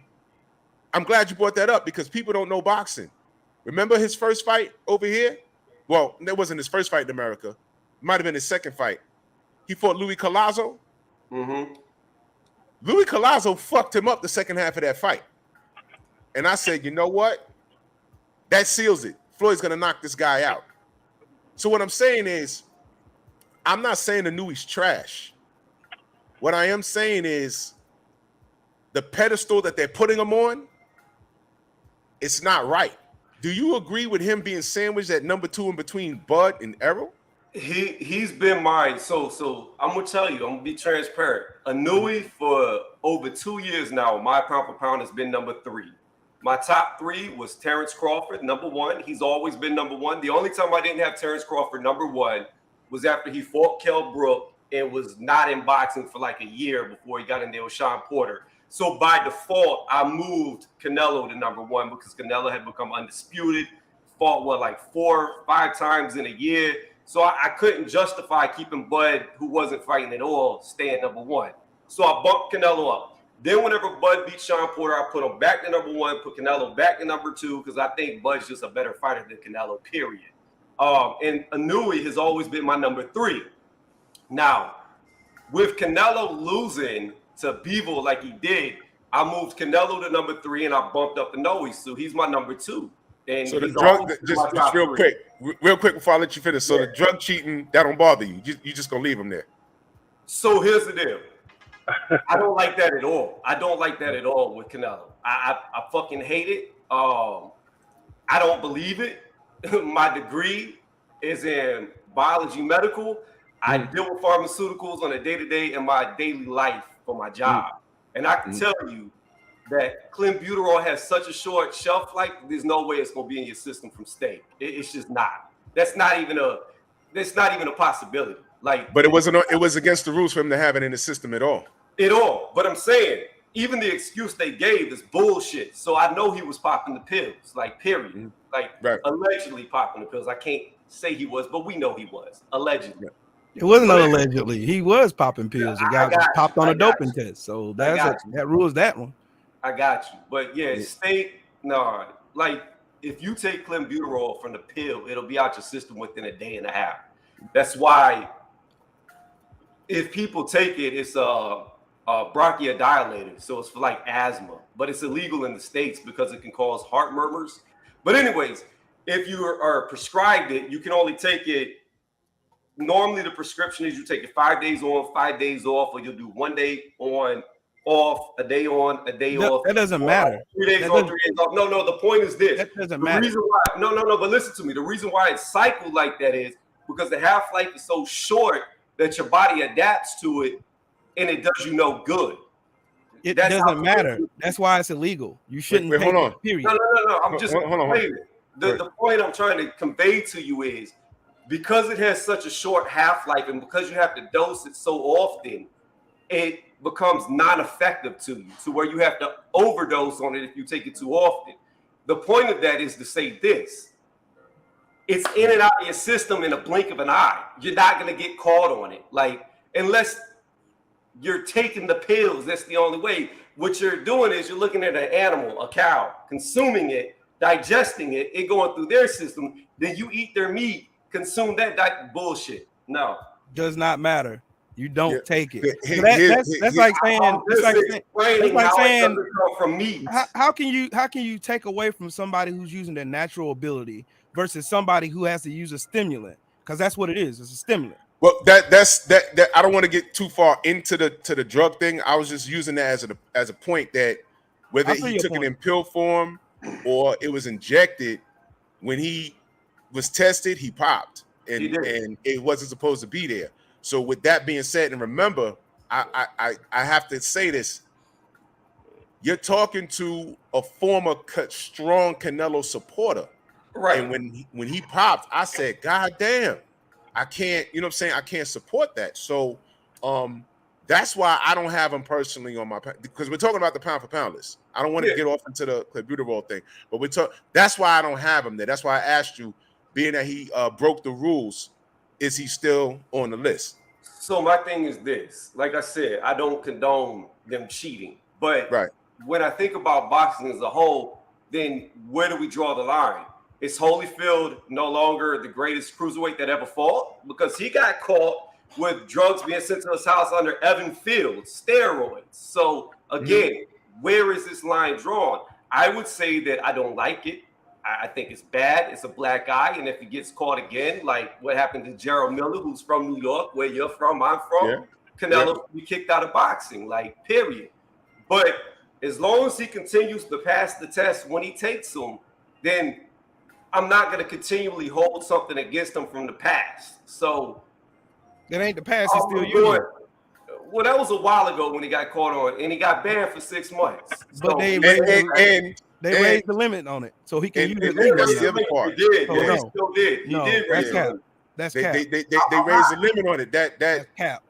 I'm glad you brought that up because people don't know boxing. Remember his first fight over here? Well, that wasn't his first fight in America. It might have been his second fight. He fought Louis Collazo. Mm-hmm. Louis Collazo fucked him up the second half of that fight. And I said, you know what? That seals it. Floyd's going to knock this guy out. So what I'm saying is, I'm not saying Inoue's trash. What I am saying is the pedestal that they're putting him on, it's not right. do you agree with him being sandwiched at number 2 in between Bud and Errol? He's been mine. So I'm gonna tell you, I'm gonna be transparent. Inoue for over 2 years now, my pound for pound has been number 3. My top 3 was Terrence Crawford, number 1. He's always been number 1. The only time I didn't have Terrence Crawford number 1 was after he fought Kell Brook and was not in boxing for like a year before he got in there with Sean Porter. So by default, I moved Canelo to number 1 because Canelo had become undisputed, fought like 4 or 5 times in a year. So I couldn't justify keeping Bud, who wasn't fighting at all, staying number 1. So I bumped Canelo up. Then whenever Bud beat Sean Porter, I put him back to number 1, put Canelo back to number 2, because I think Bud's just a better fighter than Canelo, period. And Inoue has always been my number 3. Now, with Canelo losing to Bivol like he did, I moved Canelo to number 3 and I bumped up Inoue. So he's my number 2. And so the drug, just real quick before I let you finish. So the drug cheating, that don't bother you. You just gonna leave him there. So here's the deal. I don't like that at all. I don't like that at all with Canelo. I fucking hate it. I don't believe it. My degree is in biology medical. I deal with pharmaceuticals on a day-to-day in my daily life for my job. And I can tell you that clenbuterol has such a short shelf life, there's no way it's going to be in your system from steak. It's just not. That's not even a possibility. Like, but it was against the rules for him to have it in the system at all. But I'm saying, even the excuse they gave is bullshit. So I know he was popping the pills, like, period. Like, allegedly popping the pills. I can't say he was, but we know he was, allegedly. It wasn't allegedly. He was popping pills. The guy was popped on a doping test. So that rules that one. I got you. But yeah, steak, no. Like, if you take clenbuterol from the pill, it'll be out your system within a day and a half. That's why if people take it, it's a bronchodilator. So it's for like asthma. But it's illegal in the States because it can cause heart murmurs. But anyways, if you are prescribed it, you can only take it. Normally the prescription is you take it 5 days on, 5 days off, or you'll do 1 day on, off, a day on, a day off. That doesn't matter. 3 days on, 3 days off. No, the point is this. That doesn't matter. Reason why, no, but listen to me. The reason why it's cycled like that is because the half-life is so short that your body adapts to it and it does you no good. It doesn't matter. That's why it's illegal. You shouldn't wait, hold on. Period. No. I'm just hold on. The point I'm trying to convey to you is because it has such a short half-life and because you have to dose it so often, it becomes non-effective to you, to where you have to overdose on it if you take it too often. The point of that is to say this. It's in and out of your system in a blink of an eye. You're not going to get caught on it. Like, unless you're taking the pills, that's the only way. What you're doing is you're looking at an animal, a cow, consuming it, digesting it, it going through their system. Then you eat their meat, consume that bullshit. No. Does not matter. You don't take it. That's like saying from meat. How can you take away from somebody who's using their natural ability versus somebody who has to use a stimulant? Because that's what it is. It's a stimulant. Well, that's I don't want to get too far into the drug thing. I was just using that as a point that whether he took it in pill form or it was injected, when he was tested, he popped and it wasn't supposed to be there. So with that being said, and remember, I have to say this. You're talking to a former strong Canelo supporter. Right. And when he popped, I said, God damn, I can't, you know what I'm saying? I can't support that. So that's why I don't have him personally on my, because we're talking about the pound for pound list. I don't want to get off into the clenbuterol thing, but that's why I don't have him there. That's why I asked you, being that he broke the rules, is he still on the list? So my thing is this, like I said, I don't condone them cheating, but when I think about boxing as a whole, then where do we draw the line? Is Holyfield no longer the greatest cruiserweight that ever fought? Because he got caught with drugs being sent to his house under Evan Fields, steroids. So again, where is this line drawn? I would say that I don't like it. I think it's bad. It's a black eye. And if he gets caught again, like what happened to Gerald Miller, who's from New York, where you're from, I'm from, Canelo be kicked out of boxing, like, period. But as long as he continues to pass the test when he takes them, then I'm not going to continually hold something against him from the past. So that ain't the past. He's still using. Well, that was a while ago when he got caught on, and he got banned for 6 months. But So, they raised the limit on it, so he can use it legally. That's the other part. He did. Oh, Yeah, no. he still did. He No, did that's raise cap. the limit. That's They cap. raised the limit on it. That's cap.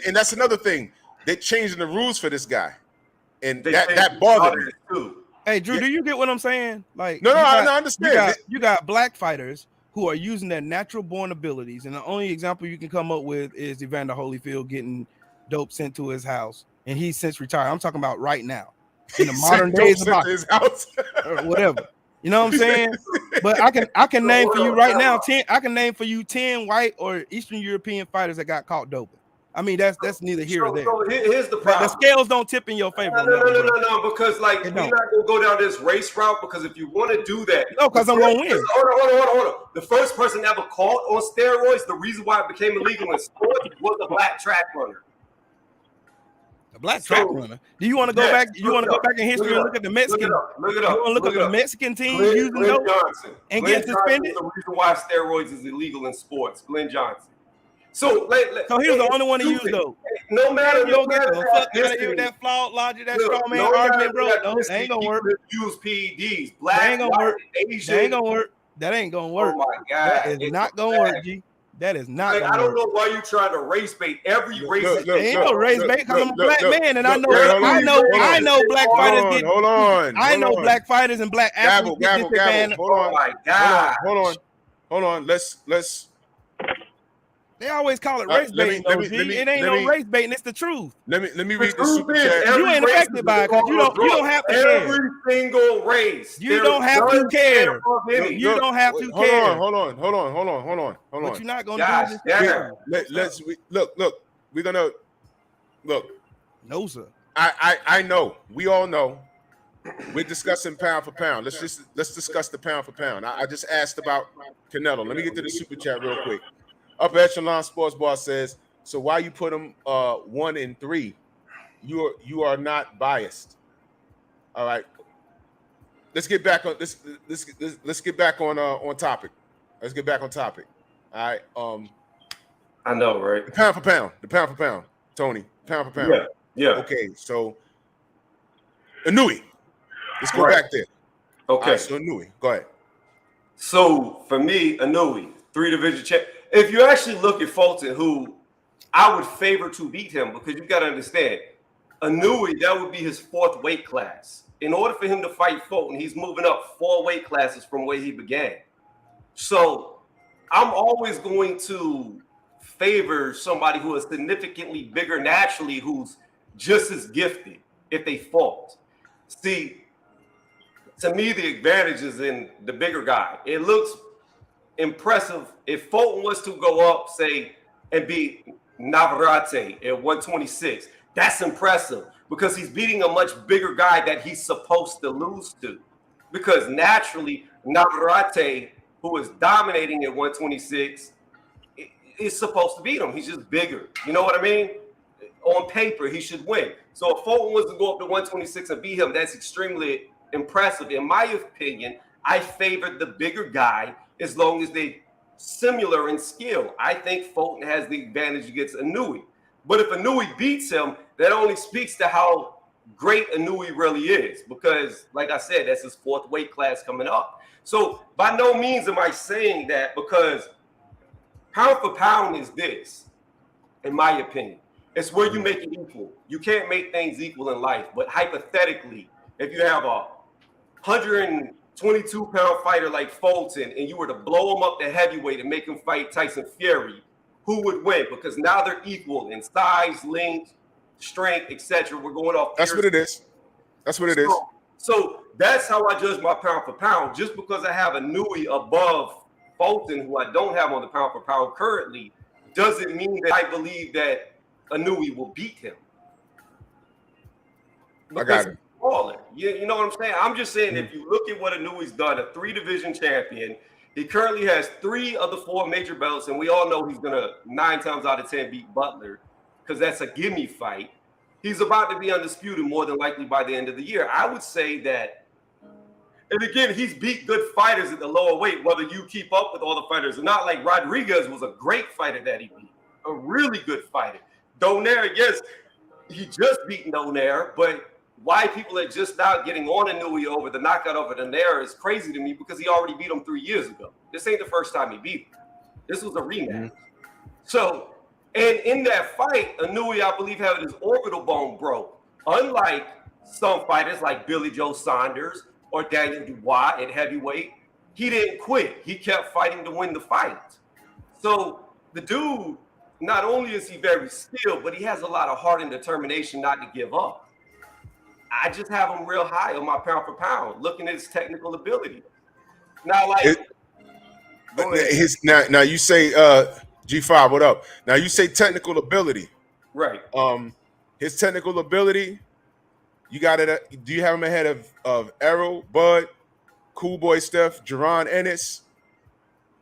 And that's another thing. They changing the rules for this guy, and They that bothered me. too. Hey, Drew, do you get what I'm saying? Like, No, I understand. You got black fighters who are using their natural born abilities, and the only example you can come up with is Evander Holyfield getting dope sent to his house, and he's since retired. I'm talking about right now, in the modern days of boxing, his house or whatever. You know what I'm saying? But I can name for you right now 10. I can name for you 10 white or Eastern European fighters that got caught doping. I mean, that's neither here or there. So here's the problem. The scales don't tip in your favor. No, because like we're not gonna go down this race route, because if you want to do that, no, because I'm gonna win. Hold on. The first person ever caught on steroids, the reason why it became illegal in sports was a black track runner. A black track runner. Do you want to go back? You want to go back in history and look at the Mexican? Look it up. You want to look at the Mexican team using dope and get suspended? The reason why steroids is illegal in sports, Glenn Johnson. So he was the only one to use though. No matter, you don't get the fuck out of here with that flawed logic, that straw man argument, bro. No, that ain't gonna work. Use PEDs, black, that ain't gonna work. Asian. That ain't gonna work. That ain't gonna work. Oh my God, that is not gonna work, G. That is not. I don't know why you trying to race bait every race. Ain't no race bait because I'm a black man and I know black fighters get. Hold on. I know black fighters and black athletes get disadvantaged. Oh my God. Hold on. Let's. They always call it race baiting, though, G. It ain't no race baiting. It's the truth. Let me read the super chat. You ain't affected by it because you don't have to care. Every single race. You don't have to care. You don't have to care. Hold on. What you're not gonna do is let's look. We're gonna look. No, sir. I know. We all know. We're discussing pound for pound. Let's discuss the pound for pound. I just asked about Canelo. Let me get to the super chat real quick. Upper Echelon Sports Bar says, so why you put them 1 and 3? You are not biased. All right. Let's get back on this. Let's get back on topic. Let's get back on topic. All right. I know, right? The pound for pound, Tony. Pound for pound. Yeah. Okay, so Inoue. Let's go back there. Okay. Right, so Inoue, go ahead. So for me, Inoue, 3-division champ. If you actually look at Fulton, who I would favor to beat him, because you got to understand, Inoue, that would be his 4th weight class. In order for him to fight Fulton, he's moving up 4 weight classes from where he began. So I'm always going to favor somebody who is significantly bigger naturally, who's just as gifted if they fought. See, to me, the advantage is in the bigger guy. It looks impressive if Fulton was to go up, say, and beat Navarrete at 126. That's impressive because he's beating a much bigger guy that he's supposed to lose to. Because naturally, Navarrete, who is dominating at 126, is supposed to beat him. He's just bigger. You know what I mean? On paper, he should win. So if Fulton was to go up to 126 and beat him, that's extremely impressive. In my opinion, I favor the bigger guy as long as they similar in skill. I think Fulton has the advantage against Inoue. But if Inoue beats him, that only speaks to how great Inoue really is. Because, like I said, that's his 4th weight class coming up. So by no means am I saying that, because pound for pound is this, in my opinion. It's where you make it equal. You can't make things equal in life. But hypothetically, if you have a 122-pound fighter like Fulton and you were to blow him up to heavyweight and make him fight Tyson Fury, who would win? Because now they're equal in size, length, strength, etc. We're going off. That's what it is. So that's how I judge my pound for pound. Just because I have Inoue above Fulton, who I don't have on the pound for pound currently, doesn't mean that I believe that Inoue will beat him. I got it. You know what I'm saying? I'm just saying, if you look at what Inoue's done, a 3-division champion, he currently has 3 of the 4 major belts, and we all know he's going to 9 times out of 10 beat Butler because that's a gimme fight. He's about to be undisputed more than likely by the end of the year. I would say that And again, he's beat good fighters at the lower weight, whether you keep up with all the fighters or not. Like Rodriguez was a great fighter that he beat, a really good fighter. Donaire, yes, he just beat Donaire, but why people are just now getting on Inoue over the knockout over Donaire is crazy to me because he already beat him 3 years ago. This ain't the first time he beat him. This was a rematch. So, and in that fight, Inoue, I believe, had his orbital bone broke. Unlike some fighters like Billy Joe Saunders or Daniel Dubois at heavyweight, he didn't quit. He kept fighting to win the fight. So the dude, not only is he very skilled, but he has a lot of heart and determination not to give up. I just have him real high on my pound for pound, looking at his technical ability. Now, like, now you say G5, what up? Now you say technical ability, right? His technical ability, you got it. Do you have him ahead of Errol, Bud, Cool Boy Steph, Jerron Ennis,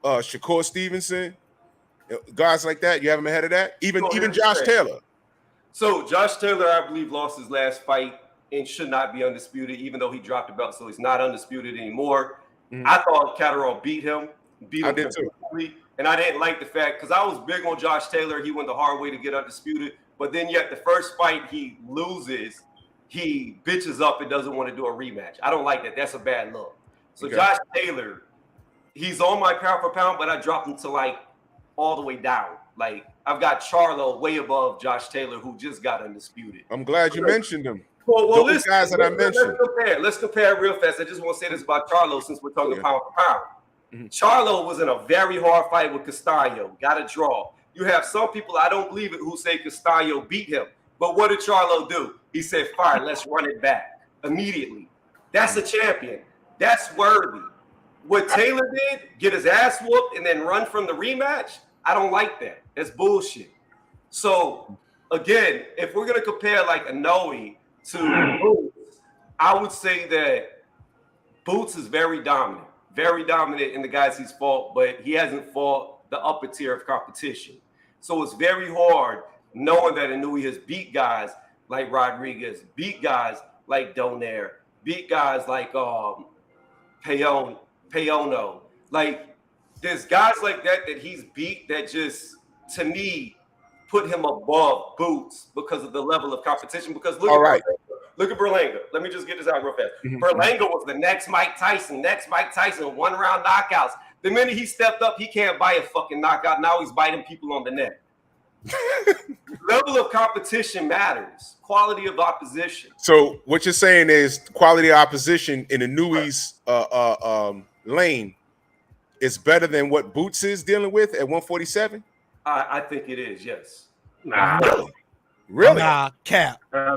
Shakur Stevenson, guys like that? You have him ahead of that? Even Josh Taylor. So Josh Taylor, I believe, lost his last fight and should not be undisputed, even though he dropped the belt, so he's not undisputed anymore. I thought Catterall beat him I did too. And I didn't like the fact, because I was big on Josh Taylor. He went the hard way to get undisputed. But then yet the first fight he loses, he bitches up and doesn't want to do a rematch. I don't like that. That's a bad look. So Josh Taylor, he's on my pound for pound, but I dropped him to like all the way down. Like I've got Charlo way above Josh Taylor, who just got undisputed. I'm glad you mentioned him. Well, those guys that I mentioned. Let's compare real fast. I just want to say this about Charlo since we're talking pound for pound. Charlo was in a very hard fight with Castaño, got a draw. You have some people, I don't believe it, who say Castaño beat him. But what did Charlo do? He said, fine, let's run it back immediately. That's a champion. That's worthy. What Taylor did, get his ass whooped and then run from the rematch, I don't like that. That's bullshit. So, again, if we're going to compare like Inoue to Boots, I would say that Boots is very dominant in the guys he's fought, but he hasn't fought the upper tier of competition. So it's very hard knowing that Inoue has beat guys like Rodriguez, beat guys like Donaire, beat guys like Payono. Like there's guys like that he's beat that just, to me, put him above Boots because of the level of competition. Because look at Berlanga. Let me just get this out real fast. Berlanga was the next Mike Tyson, one-round knockouts. The minute he stepped up, he can't buy a fucking knockout. Now he's biting people on the neck. Level of competition matters. Quality of opposition. So what you're saying is quality of opposition in Inoue's lane is better than what Boots is dealing with at 147? I think it is, yes. Nah. Really? Nah, cap. I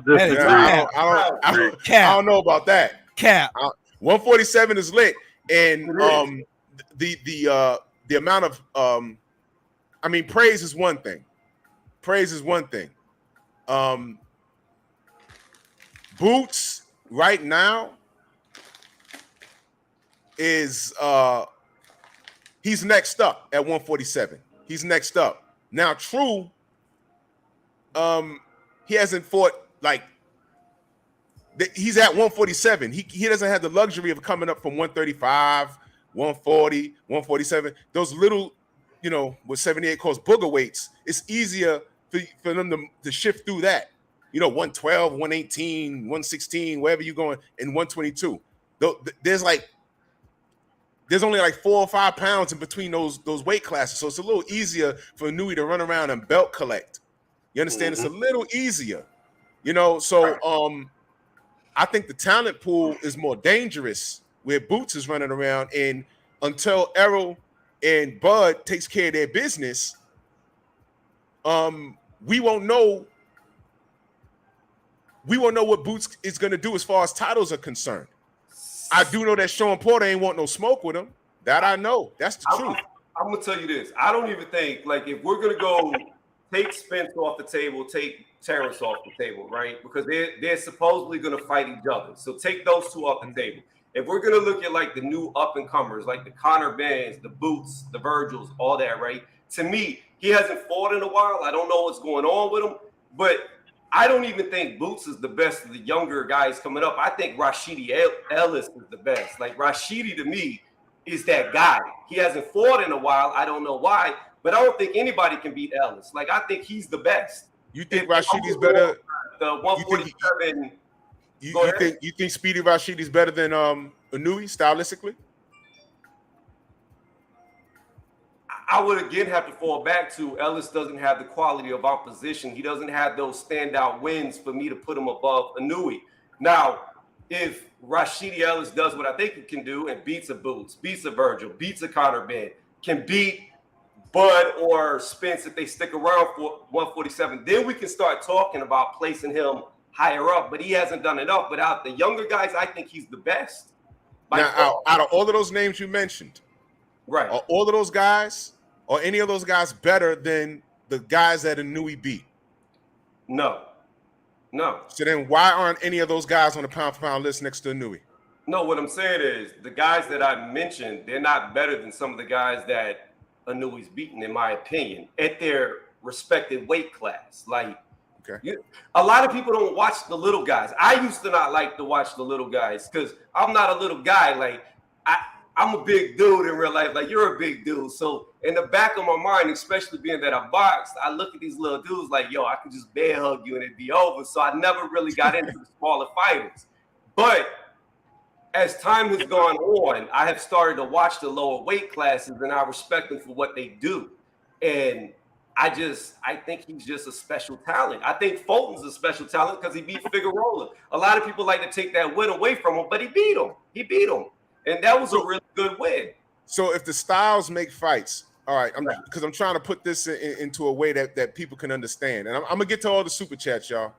don't know about that. Cap. 147 is lit, and the amount of I mean, praise is one thing. Boots right now is he's next up at 147. He's next up. Now, True, he hasn't fought like he's at 147. He doesn't have the luxury of coming up from 135, 140, 147. Those little, with 78 calls booger weights, it's easier for them to shift through that. 112, 118, 116, wherever you're going, in 122. There's only like 4 or 5 pounds in between those weight classes. So it's a little easier for Inoue to run around and belt collect. You understand? It's a little easier, so I think the talent pool is more dangerous where Boots is running around, and until Errol and Bud takes care of their business, we won't know what Boots is going to do as far as titles are concerned. I do know that Sean Porter ain't want no smoke with him. That I know. That's the truth. I'm going to tell you this. I don't even think, like, if we're going to go take Spence off the table, take Terrence off the table, right? Because they're supposedly going to fight each other. So take those two off the table. If we're going to look at, like, the new up-and-comers, like the Conor Benns, the Boots, the Virgils, all that, right? To me, he hasn't fought in a while. I don't know what's going on with him. But I don't even think Boots is the best of the younger guys coming up. I think Rashidi Ellis is the best. Like Rashidi to me is that guy. He hasn't fought in a while. I don't know why, but I don't think anybody can beat Ellis. Like I think he's the best. You think Rashidi's better? The 147. You think Speedy Rashidi's better than Inoue stylistically? I would again have to fall back to Ellis doesn't have the quality of opposition. He doesn't have those standout wins for me to put him above Inoue. Now, if Rashidi Ellis does what I think he can do and beats a Boots, beats a Virgil, beats a Conor Ben, can beat Bud or Spence if they stick around for 147, then we can start talking about placing him higher up. But he hasn't done enough. But out the younger guys, I think he's the best. Now, out of all of those names you mentioned, right? Are all of those guys or any of those guys better than the guys that Inoue beat? No. So then why aren't any of those guys on the pound-for-pound list next to Inoue? No, what I'm saying is the guys that I mentioned, they're not better than some of the guys that Inoue's beaten, in my opinion, at their respective weight class. Like, a lot of people don't watch the little guys. I used to not like to watch the little guys because I'm not a little guy. Like, I'm a big dude in real life. Like, you're a big dude. So in the back of my mind, especially being that I boxed, I look at these little dudes like, yo, I could just bear hug you and it'd be over. So I never really got into the smaller fighters. But as time has gone on, I have started to watch the lower weight classes and I respect them for what they do. And I think he's just a special talent. I think Fulton's a special talent because he beat Figueroa. A lot of people like to take that win away from him, but he beat him. And that was a really good win. So if the styles make fights, all right, because I'm trying to put this into a way that people can understand. And I'm going to get to all the super chats, y'all.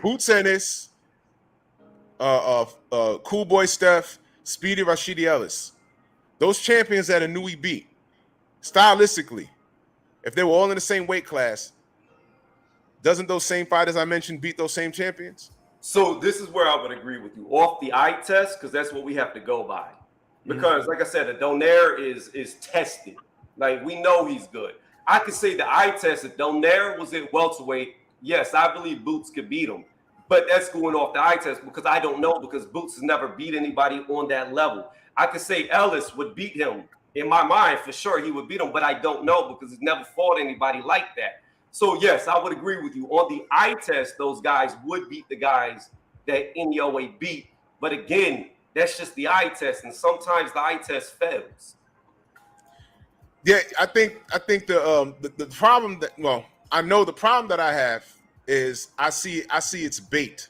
Boots Ennis, Cool Boy Steph, Speedy Rashidi Ellis. Those champions that Inoue beat, stylistically, if they were all in the same weight class, doesn't those same fighters I mentioned beat those same champions? So this is where I would agree with you. Off the eye test, because that's what we have to go by. Because, like I said, the Donaire is tested. Like, we know he's good. I could say the eye test, if Donaire was at welterweight, yes, I believe Boots could beat him. But that's going off the eye test because I don't know, because Boots has never beat anybody on that level. I could say Ellis would beat him. In my mind, for sure, he would beat him, but I don't know because he's never fought anybody like that. So, yes, I would agree with you. On the eye test, those guys would beat the guys that Inoue beat. But again, that's just the eye test, and sometimes the eye test fails. Yeah, I think the problem that, well, I know the problem that I have is I see it's bait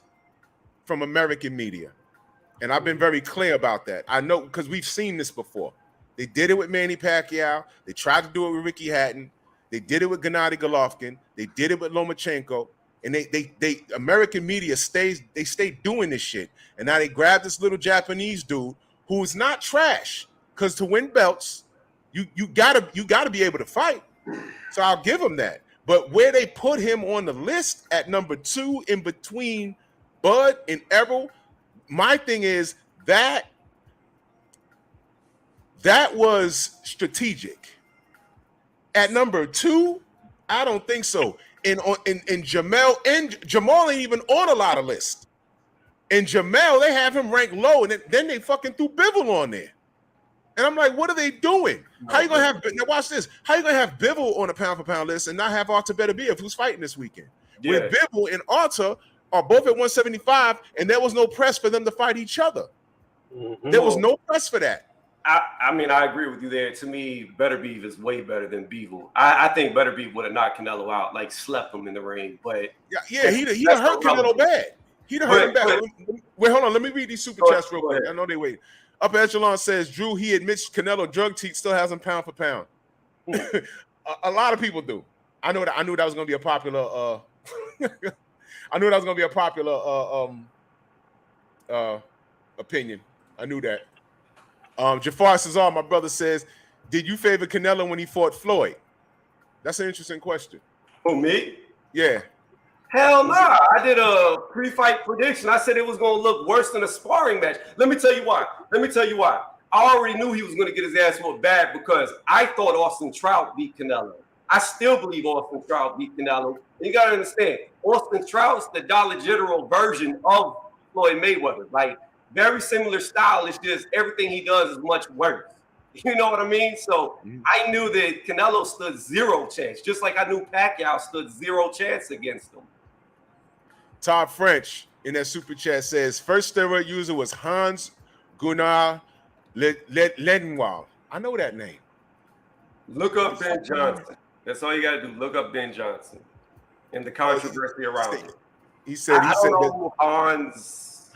from American media. And I've been very clear about that. I know because we've seen this before. They did it with Manny Pacquiao. They tried to do it with Ricky Hatton. They did it with Gennady Golovkin. They did it with Lomachenko. And they American media stay doing this shit. And now they grab this little Japanese dude who is not trash. Because to win belts, you gotta be able to fight. So I'll give him that. But where they put him on the list at number 2 in between Bud and Errol, my thing is that was strategic. At number 2, I don't think so. And Jamal ain't even on a lot of lists. And Jamal, they have him ranked low, and then they fucking threw Bivol on there. And I'm like, what are they doing? How you gonna have now? Watch this. How you gonna have Bivol on a pound-for-pound list and not have Artur Beterbiev, who's fighting this weekend? Yeah. When Bivol and Artur are both at 175, and there was no press for them to fight each other. There was no press for that. I mean, I agree with you there. To me, Beterbiev is way better than Bivol. I think Beterbiev would have knocked Canelo out, like slept him in the ring. But yeah, he done hurt Canelo bad. He done hurt him bad. Wait, hold on. Let me read these super chats real quick. I know they wait. Upper Echelon says, Drew, he admits Canelo drug teeth still has him pound for pound. A lot of people do. I knew that was going to be a popular I knew that was going to be a popular opinion. I knew that. Jafar Cesar, my brother, says, did you favor Canelo when he fought Floyd? That's an interesting question. Who, me? Yeah. Hell nah. I did a pre-fight prediction. I said it was going to look worse than a sparring match. Let me tell you why. I already knew he was going to get his ass whooped bad because I thought Austin Trout beat Canelo. I still believe Austin Trout beat Canelo. And you got to understand, Austin Trout's the Dollar General version of Floyd Mayweather. Like, very similar style. It's just everything he does is much worse. You know what I mean? So I knew that Canelo stood zero chance, just like I knew Pacquiao stood zero chance against him. Todd French in that super chat says first steroid user was Hans Gunnar Lenoir. I know that name. Look up Ben Johnson. That's all you got to do. Look up Ben Johnson and the controversy around it. He said I don't know who Hans.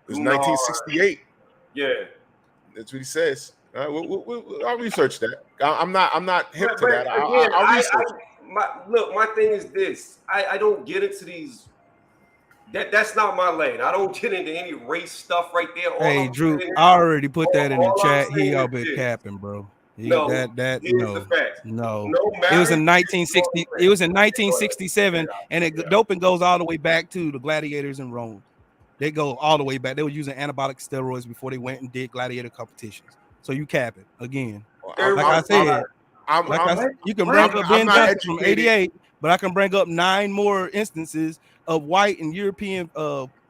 It was 1968. Yeah, that's what he says. I'll research that. I'm not hip to that. Again, I'll research. My thing is this. I don't get into these. That's not my lane. I don't get into any race stuff right there. Hey, Drew, I already put that in the chat. He all been capping, bro. No. It was in 1960. No, it was in 1967, and doping goes all the way back to the gladiators in Rome. They go all the way back. They were using anabolic steroids before they went and did gladiator competitions. So you capping again. Like I said, you can bring up Ben Johnson from 88, but I can bring up 9 more instances of white and European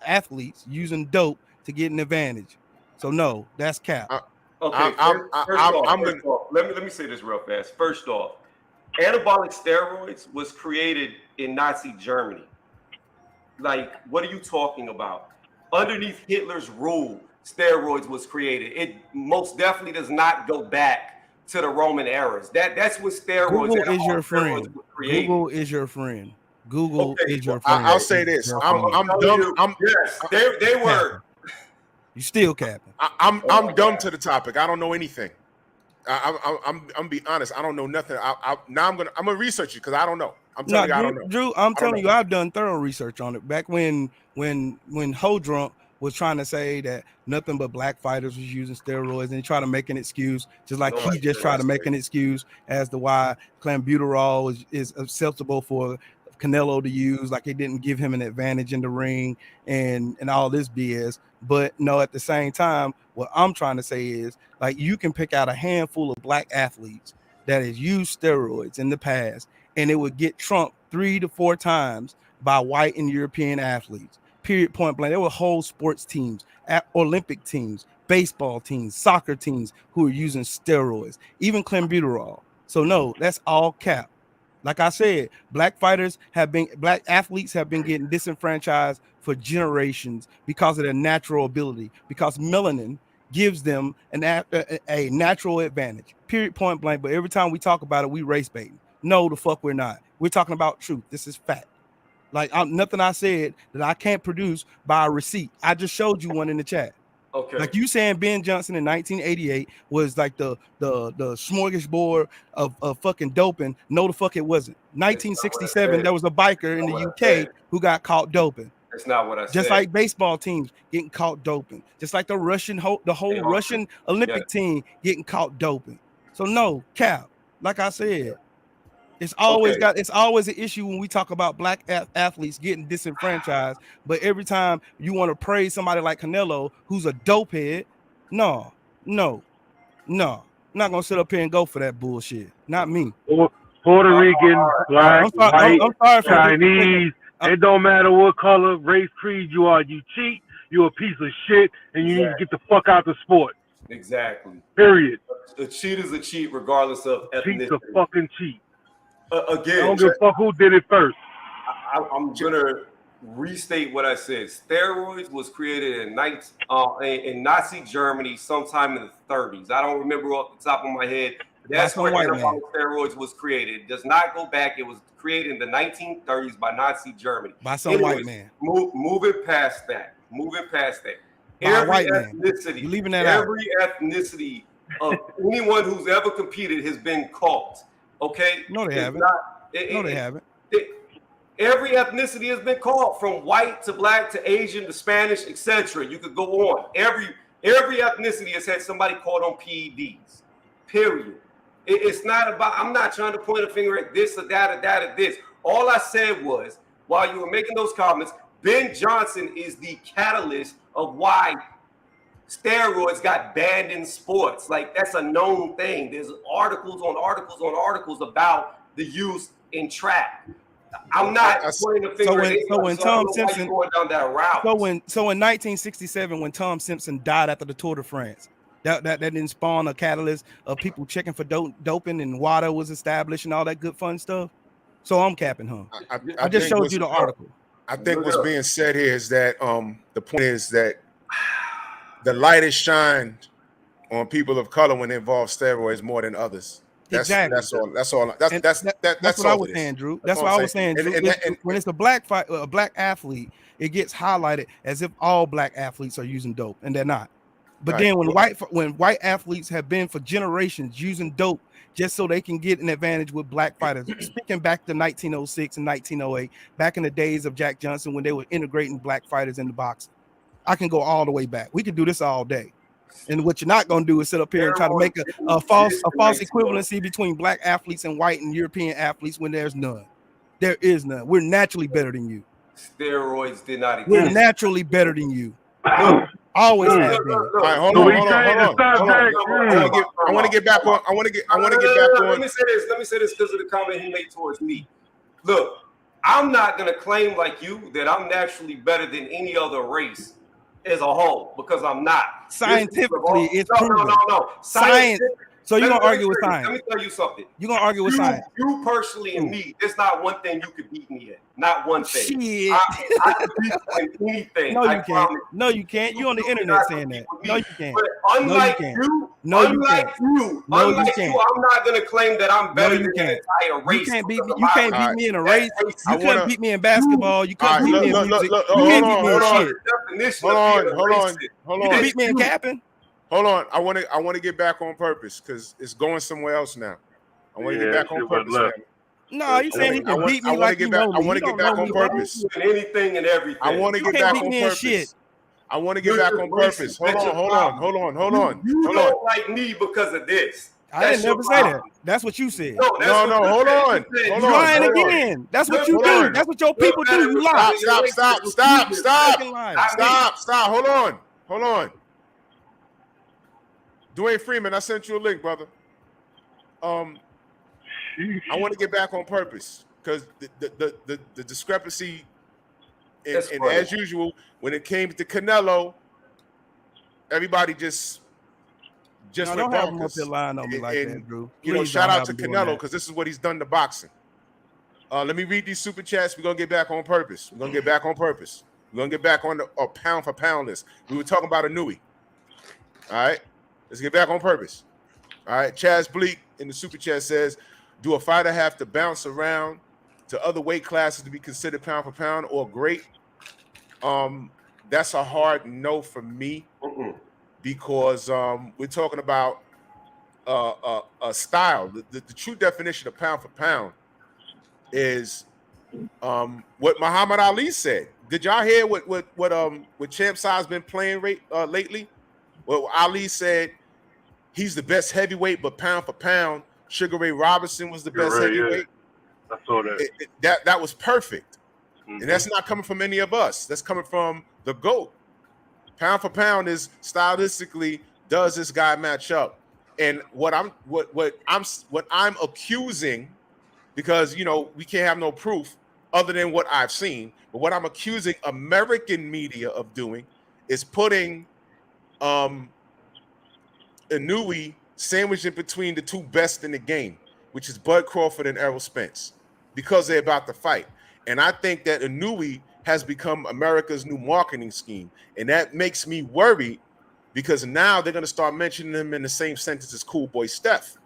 athletes using dope to get an advantage. So no, that's cap. Okay, first off, let me say this real fast. First off, anabolic steroids was created in Nazi Germany. Like, what are you talking about? Underneath Hitler's rule, steroids was created. It most definitely does not go back to the Roman eras. That's what steroids. Google is your friend. Google is your friend. Google is your friend. I'll say this. I'm dumb. Yes, they were. You still capping. I'm dumb to the topic. I don't know anything. I'm be honest. I don't know nothing. Now I'm gonna research it because I don't know. I'm telling you, I don't know. Drew, I'm telling you, I've done thorough research on it. Back when Ho Drunk was trying to say that nothing but black fighters was using steroids, and he tried to make an excuse, just like he just tried to make an excuse as to why clenbuterol is acceptable for Canelo to use, like it didn't give him an advantage in the ring and all this BS. But no, at the same time, what I'm trying to say is, like, you can pick out a handful of black athletes that has used steroids in the past, and it would get trumped 3 to 4 times by white and European athletes. Period, point blank. There were whole sports teams, Olympic teams, baseball teams, soccer teams who are using steroids, even clenbuterol. So no, that's all cap. Like I said, black athletes have been getting disenfranchised for generations because of their natural ability, because melanin gives them a natural advantage. Period, point blank. But every time we talk about it, we race baiting. No, the fuck we're not. We're talking about truth. This is fact. Like, nothing I said that I can't produce by a receipt. I just showed you one in the chat. Okay. Like you saying Ben Johnson in 1988 was like the smorgasbord of fucking doping. No, the fuck it wasn't. 1967, there was a biker in the UK who got caught doping. That's not what I said. Just like baseball teams getting caught doping. Just like the whole Russian Olympic team getting caught doping. So no, cap. Like I said, it's always an issue when we talk about black athletes getting disenfranchised. But every time you want to praise somebody like Canelo, who's a dope head, no, I'm not gonna sit up here and go for that bullshit. Not me. Puerto Rican, black, white, Chinese. It don't matter what color, race, creed you are. You cheat, you're a piece of shit, and you need to get the fuck out the sport. Exactly. Period. A cheat is a cheat, regardless of ethnicity. Cheat's a fucking cheat. Again, I don't give a fuck who did it first. I'm gonna restate what I said. Steroids was created in Nazi Germany sometime in the 30s. I don't remember off the top of my head. That's when steroids was created. It does not go back. It was created in the 1930s by Nazi Germany. By some white man. Moving past that. Every ethnicity. You leaving that every ethnicity of anyone who's ever competed has been caught. Okay? No, they haven't. They haven't. Every ethnicity has been called, from white to black to Asian to Spanish, etc. You could go on. Every ethnicity has had somebody caught on PEDs. Period. It's not about, I'm not trying to point a finger at this or that or that or this. All I said was, while you were making those comments, Ben Johnson is the catalyst of why steroids got banned in sports. Like, that's a known thing. There's articles on articles on articles about the use in trap. I'm not pointing the finger at anyone, so I don't know why you're going down that route. So in 1967, when Tom Simpson died after the Tour de France, that didn't spawn a catalyst of people checking for doping, and WADA was established and all that good fun stuff. So I'm capping him. I just showed you the article. I think what's being said here is that the point is that the light is shined on people of color when it involves steroids more than others. Exactly. That's all. That's what I was saying, Drew. That's what I was saying, Drew. When it's a black athlete, it gets highlighted as if all black athletes are using dope, and they're not. But then when white athletes have been for generations using dope just so they can get an advantage with black fighters, speaking back to 1906 and 1908, back in the days of Jack Johnson when they were integrating black fighters into boxing. I can go all the way back. We could do this all day. And what you're not going to do is sit up here and try to make a false equivalency between black athletes and white and European athletes when there's none. There is none. We're naturally better than you. Steroids did not exist. We're naturally better than you. Always have been. All right, hold on. I want to get back on. Let me say this because of the comment he made towards me. Look, I'm not going to claim like you that I'm naturally better than any other race as a whole, because I'm not. Scientifically, it's proven. No. Science. So you're going to argue with science. Let me tell you something. You're going to argue with science. You personally and me, there's not one thing you could beat me at. Not one thing. Shit. I could beat you in anything. No, you can't. No, you can't. You're on the internet saying that. No, you can't. But unlike you, I'm not going to claim that I'm better than the entire race. You can't beat me. You can't beat me in a race. You couldn't beat me in basketball. You couldn't beat me in music. You can't beat me in shit. Hold on. You can beat me in capping. Hold on. I want to get back on purpose because it's going somewhere else now. I want to get back on purpose. No, you saying he can beat me like you know me. I want to get back on purpose. Anything and everything. I want to get back on purpose. I want to get back on purpose. Hold on. You don't like me because of this. I didn't never say that. That's what you said. No, hold on. You're lying again. That's what you do. That's what your people do. You lie. Stop. Hold on. Dwayne Freeman, I sent you a link, brother. I want to get back on purpose because the discrepancy, and as usual, when it came to Canelo, everybody just went don't have him up bonkers. there lying on me like that, Drew. Shout out to Canelo because this is what he's done to boxing. Let me read these super chats. We're gonna get back on purpose. We're gonna get back on the pound for pound list. We were talking about Inoue. All right. Let's get back on purpose. All right. Chaz Bleak in the super chat says, do a fighter have to bounce around to other weight classes to be considered pound for pound or great? That's a hard no for me because we're talking about a style. The true definition of pound for pound is what Muhammad Ali said. Did y'all hear what Champ Size been playing lately? Well, Ali said he's the best heavyweight, but pound for pound, Sugar Ray Robinson was the best heavyweight. Yeah. I saw that. That was perfect. And that's not coming from any of us. That's coming from the GOAT. Pound for pound is stylistically, does this guy match up? And what I'm accusing, because we can't have no proof other than what I've seen, but what I'm accusing American media of doing is putting Inoue sandwiched in between the two best in the game, which is Bud Crawford and Errol Spence, because they're about to fight. And I think that Inoue has become America's new marketing scheme. And that makes me worried because now they're going to start mentioning him in the same sentence as Cool Boy Steph.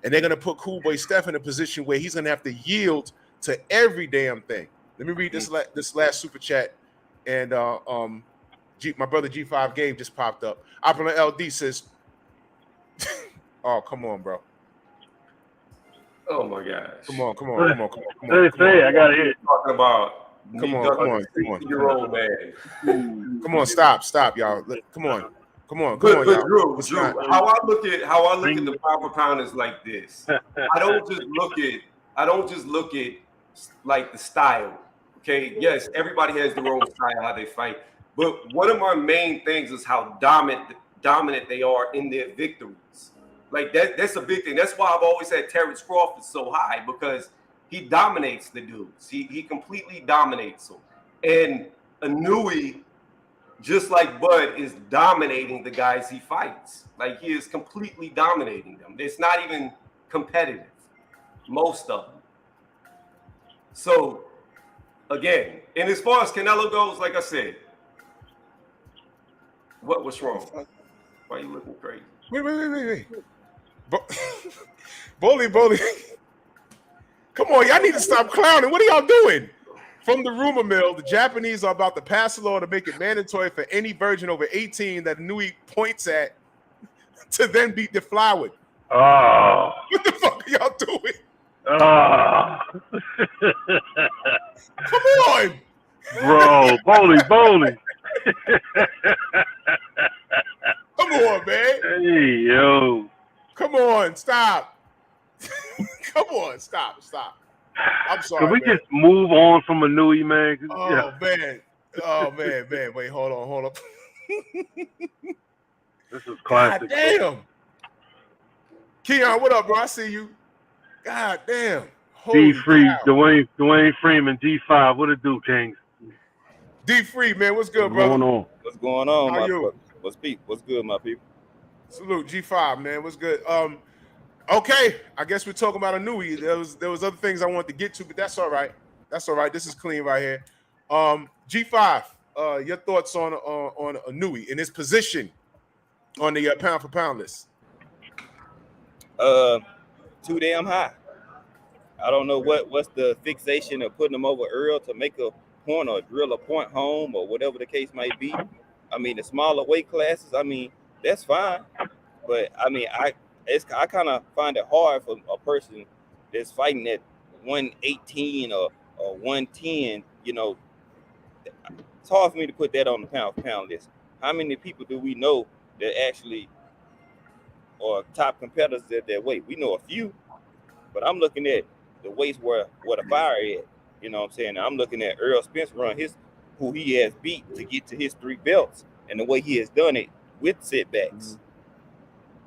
And they're going to put Cool Boy Steph in a position where he's going to have to yield to every damn thing. Let me read this last super chat. And my brother G5 Game just popped up. Opera LD says, oh, come on, bro. Oh my gosh. Come on. Say, I got it. Talking about come on. 60-year-old man. Come on, stop, y'all. Come on, y'all. Drew, how I look at the pound for pound is like this. I don't just look at like the style. Okay, yes, everybody has their own style how they fight, but one of my main things is how dominant they are in their victories. Like that's a big thing. That's why I've always had Terrence Crawford so high, because he dominates the dudes. He completely dominates them. And Inoue, just like Bud, is dominating the guys he fights. Like, he is completely dominating them. It's not even competitive, most of them. So, again, and as far as Canelo goes, like I said, what's wrong? Why are you looking crazy? Wait. Bully. Come on, y'all need to stop clowning. What are y'all doing? From the rumor mill, the Japanese are about to pass a law to make it mandatory for any virgin over 18 that Inoue points at to then beat the fly with. Oh. What the fuck are y'all doing? Oh. Come on. Bro, bowling. Come on, man. Hey, yo. Come on, stop. Come on, stop. I'm sorry. Can we man. just move on from Inoue, man? Oh man. Wait, hold on. This is classic. God damn. Keon, what up, bro? I see you. God damn. Holy D-Free, cow. Dwayne Freeman, G5. What it do, Kings? D-Free, man. What's good, What's brother? going on? What's going on, How my you? What's good, my people? Salute, G5, man. What's good? Okay, I guess we're talking about Inoue. There was other things I wanted to get to, but that's all right. This is clean right here. G5, your thoughts on Inoue in his position on the pound for pound list? Too damn high. I don't know what's the fixation of putting him over Earl to make a point or drill a point home or whatever the case might be. I mean, the smaller weight classes, I mean, that's fine. But I mean, I kind of find it hard for a person that's fighting at 118 or 110, you know. It's hard for me to put that on the pound for pound list. How many people do we know that actually are top competitors at that weight? We know a few, but I'm looking at the weights where the fire is. You know what I'm saying? I'm looking at Earl Spence run who he has beat to get to his 3 belts, and the way he has done it with setbacks.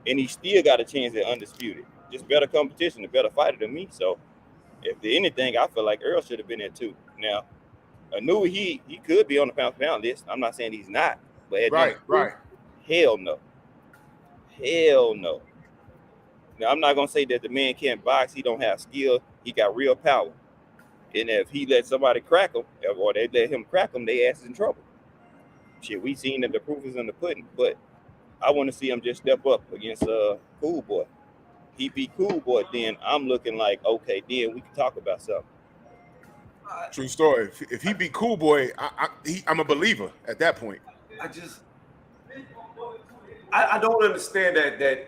And he still got a chance at undisputed. Just better competition, a better fighter than me. So if there's anything, I feel like Earl should have been there too. Now, Inoue, he could be on the pound for pound list. I'm not saying he's not, but Right. Hell no. Now, I'm not gonna say that the man can't box. He don't have skill. He got real power. And if he let somebody crack him, or they let him crack him, they ass is in trouble. Shit, we seen that the proof is in the pudding. But I want to see him just step up against Cool Boy. He beat Cool Boy, then I'm looking like, okay, then we can talk about something. True story. If he beat Cool Boy, I'm a believer at that point. I don't understand that.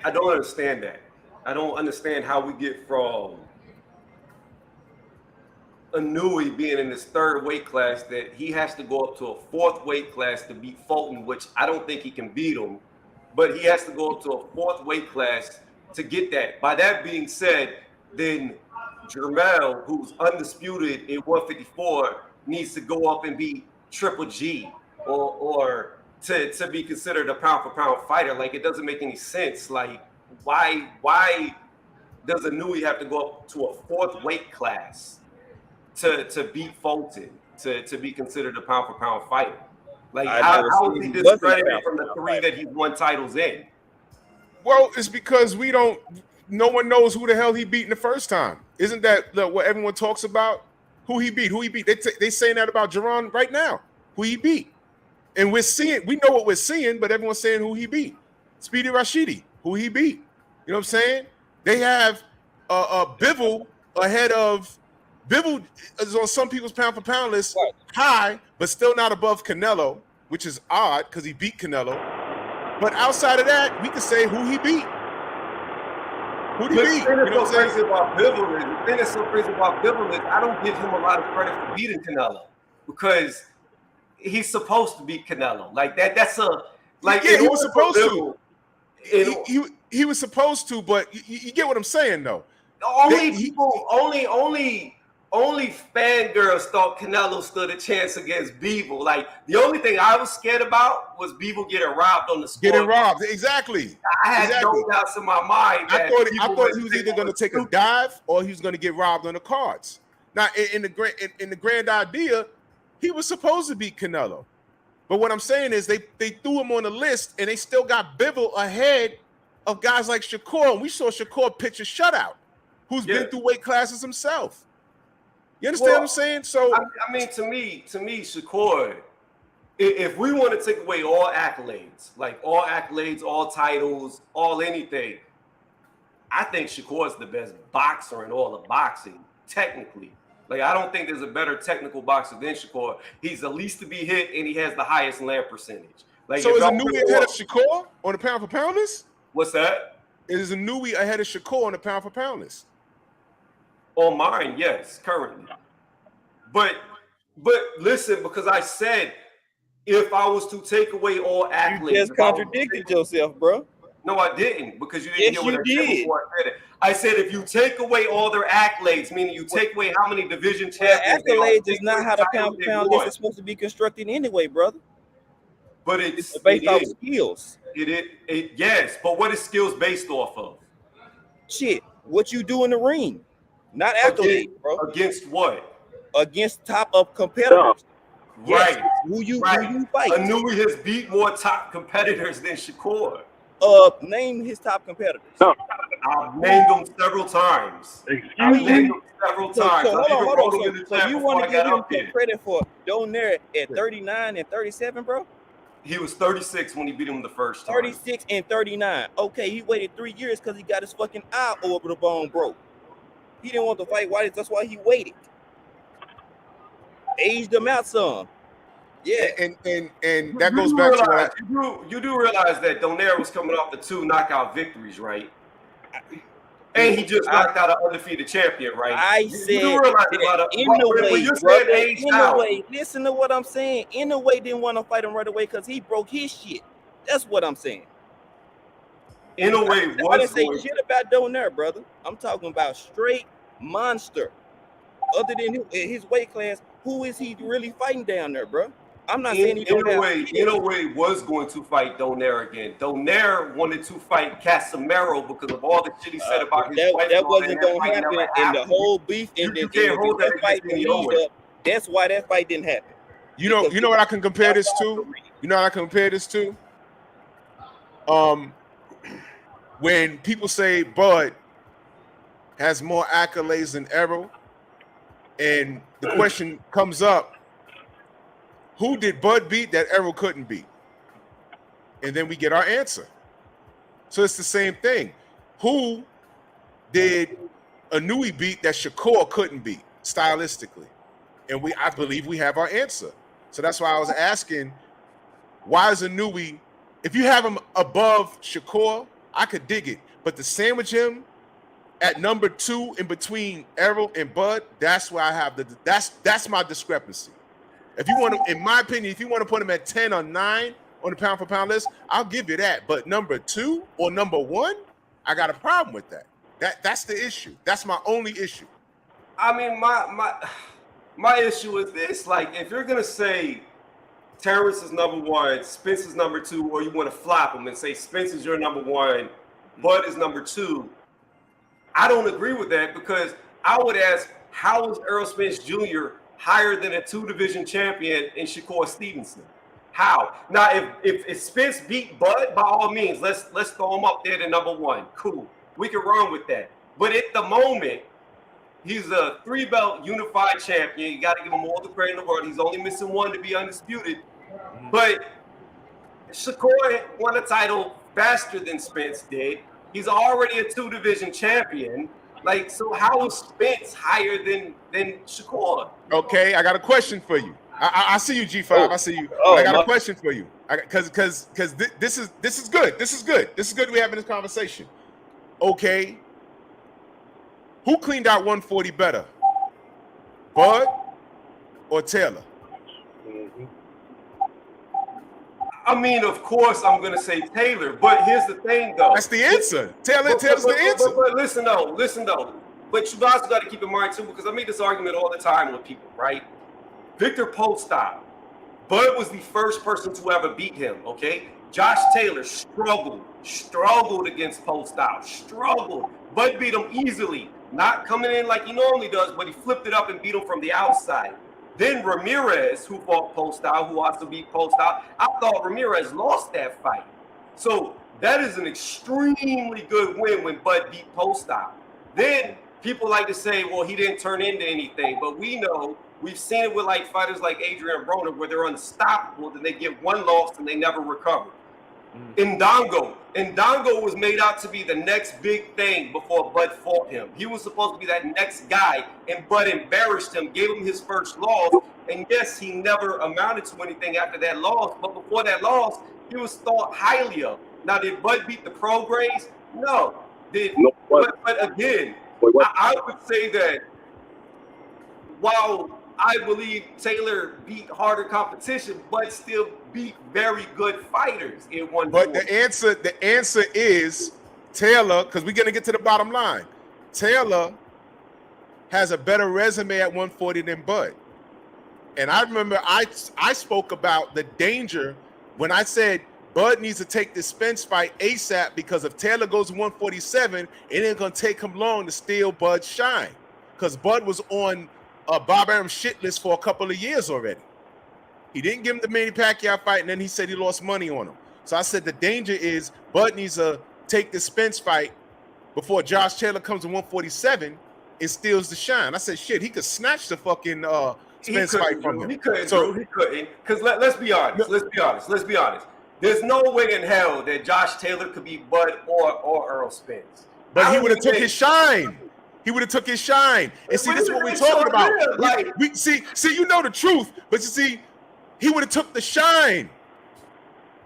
I don't understand that. I don't understand how we get from Inoue being in his 3rd weight class that he has to go up to a 4th weight class to beat Fulton, which I don't think he can beat him, but he has to go up to a 4th weight class to get that. By that being said, then Jermell, who's undisputed in 154, needs to go up and be Triple G or to be considered a pound for pound fighter. Like, it doesn't make any sense. Like, why does Inoue have to go up to a 4th weight class to beat Fulton to be considered a pound for pound fighter? Like, how is he discredited from the 3 that he won titles in? Well, it's because no one knows who the hell he beat in the first time. Isn't that what everyone talks about? Who he beat? They saying that about Jerron right now. Who he beat. And we know what we're seeing, but everyone's saying who he beat. Speedy Rashidi, who he beat. You know what I'm saying? They have Bivol ahead of Bivol is on some people's pound for pound list high, but still not above Canelo, which is odd because he beat Canelo. But outside of that, we can say who he beat. Who did he beat? You know what I'm saying? The thing that's so crazy about Bivol is I don't give him a lot of credit for beating Canelo because he's supposed to beat Canelo. Like that. That's he was supposed to. He was supposed to, but you get what I'm saying, though. Only only fangirls thought Canelo stood a chance against Bivol. Like, the only thing I was scared about was Bivol getting robbed on the score. Getting robbed, exactly. I had no doubts in my mind. I thought he was either going to take a dive or he was going to get robbed on the cards. Now, in the grand idea, he was supposed to beat Canelo. But what I'm saying is they threw him on the list and they still got Bivol ahead of guys like Shakur. And we saw Shakur pitch a shutout, who's been through weight classes himself. You understand what I'm saying? So I mean, to me, Shakur, if we want to take away all accolades, all titles, all anything, I think Shakur is the best boxer in all of boxing, technically. Like, I don't think there's a better technical boxer than Shakur. He's the least to be hit, and he has the highest land percentage. Like, so is Inoue ahead of Shakur on the pound for pound list? What's that? Is Inoue ahead of Shakur on the pound for pound list? On mine, yes, currently. But listen, because I said if I was to take away all accolades, you just contradicted yourself, bro. No, I didn't, because you didn't yes, hear what you I said did. before I said it. I said if you take away all their accolades, meaning you take away how many division champions. Accolades is not how the pound for pound list is supposed to be constructed anyway, brother. But it's based off skills. Yes, but what is skills based off of? Shit, what you do in the ring, not accolades, bro. Against what? Against top of competitors. Yes. Right. Who you fight? Inoue has beat more top competitors than Shakur. Name his top competitors. I've named them several times. I've named them several times. So hold on. So you want to give him credit for Donaire at 39 and 37, bro? He was 36 when he beat him the first time. 36 and 39. Okay, he waited 3 years because he got his fucking eye over the bone broke. He didn't want to fight White. That's why he waited. Aged him out some. Yeah, and that goes back to what you do realize that Donaire was coming off the 2 knockout victories, right? And he just knocked out an undefeated champion, right? I said Inoue, listen to what I'm saying. Inoue didn't want to fight him right away because he broke his shit. That's what I'm saying. Inoue I didn't say shit about Donaire, brother. I'm talking about straight monster. Other than his weight class, who is he really fighting down there, bro? I'm not saying he don't have. Inoue was going to fight Donaire again. Donaire wanted to fight Casemiro because of all the shit he said about his wife. That wasn't going to happen in the whole beef. You can't hold that fight in Inoue. That's why that fight didn't happen. You know what I can compare this to? You know what I can compare this to? When people say Bud has more accolades than Errol, and the question comes up, who did Bud beat that Errol couldn't beat? And then we get our answer. So it's the same thing. Who did Inoue beat that Shakur couldn't beat stylistically? And I believe we have our answer. So that's why I was asking, why is Inoue, if you have him above Shakur, I could dig it. But to sandwich him at number 2 in between Errol and Bud, that's where I have that's my discrepancy. If you want to, in my opinion, if you want to put him at 10 or 9 on the pound for pound list, I'll give you that. But number 2 or number 1, I got a problem with that. That's the issue. That's my only issue. I mean, my issue is this: like, if you're gonna say Terrence is number 1, Spence is number 2, or you want to flop them and say Spence is your number 1, Bud is number 2, I don't agree with that, because I would ask, how is Errol Spence Jr. higher than a 2-division champion in Shakur Stevenson? How? Now, if Spence beat Bud, by all means, let's throw him up there to number 1. Cool, we can run with that. But at the moment, he's a 3-belt unified champion. You got to give him all the credit in the world. He's only missing 1 to be undisputed. But Shakur won a title faster than Spence did. He's already a 2-division champion. Like, so how is Spence higher than Shakur? Okay, I got a question for you. I see you, G5. I see you. I got a question for you. Because this is good. This is good. We're having this conversation. Okay. Who cleaned out 140 better? Bud or Taylor? I mean, of course, I'm going to say Taylor, but here's the thing, though. That's the answer. Taylor's the answer. But listen, though. But you also got to keep in mind too, because I make this argument all the time with people, right? Victor Postop, Bud was the first person to ever beat him, okay? Josh Taylor struggled against Postop, struggled. Bud beat him easily, not coming in like he normally does, but he flipped it up and beat him from the outside. Then Ramirez, who fought Postop, who also beat Postop, I thought Ramirez lost that fight. So that is an extremely good win when Bud beat Postop. Then people like to say, well, he didn't turn into anything, but we know, we've seen it with like fighters like Adrian Broner where they're unstoppable, then they get one loss and they never recover. Ndongo was made out to be the next big thing before Bud fought him. He was supposed to be that next guy, and Bud embarrassed him, gave him his first loss, and yes, he never amounted to anything after that loss, but before that loss, he was thought highly of. Now, did Bud beat the Prograis? No. But again, I would say that while I believe Taylor beat harder competition, but still beat very good fighters in one. But the answer is Taylor, because we're gonna get to the bottom line. Taylor has a better resume at 140 than Bud. And I remember I spoke about the danger when I said Bud needs to take this Spence fight ASAP, because if Taylor goes to 147, it ain't gonna take him long to steal Bud's shine. Because Bud was on a Bob Arum shit list for a couple of years already. He didn't give him the Manny Pacquiao fight, and then he said he lost money on him. So I said the danger is Bud needs to take the Spence fight before Josh Taylor comes to 147 and steals the shine. I said, shit, he could snatch the fucking Spence fight from him. He couldn't, because let's be honest. Let's be honest. There's no way in hell that Josh Taylor could beat Bud or Earl Spence. But he would have took his shine. He would have took his shine. And see, this is what we're talking about. We see, you know the truth, but you see, he would have took the shine.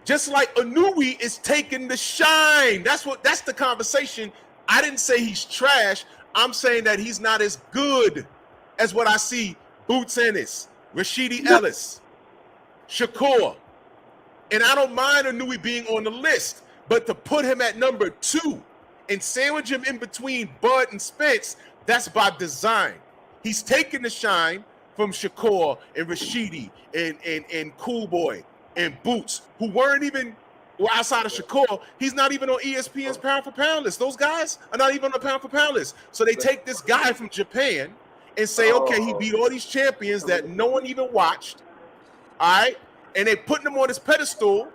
Just like Inoue is taking the shine. That's the conversation. I didn't say he's trash. I'm saying that he's not as good as what I see Boots Ennis, Rashidi Ellis, Shakur. And I don't mind Inoue being on the list, but to put him at number 2 and sandwich him in between Bud and Spence, that's by design. He's taking the shine from Shakur and Rashidi and Cool Boy and Boots, who weren't even, well, outside of Shakur, he's not even on ESPN's pound for pound list. Those guys are not even on the pound for pound list. So they take this guy from Japan and say, okay, he beat all these champions that no one even watched, all right? And they putting him on this pedestal,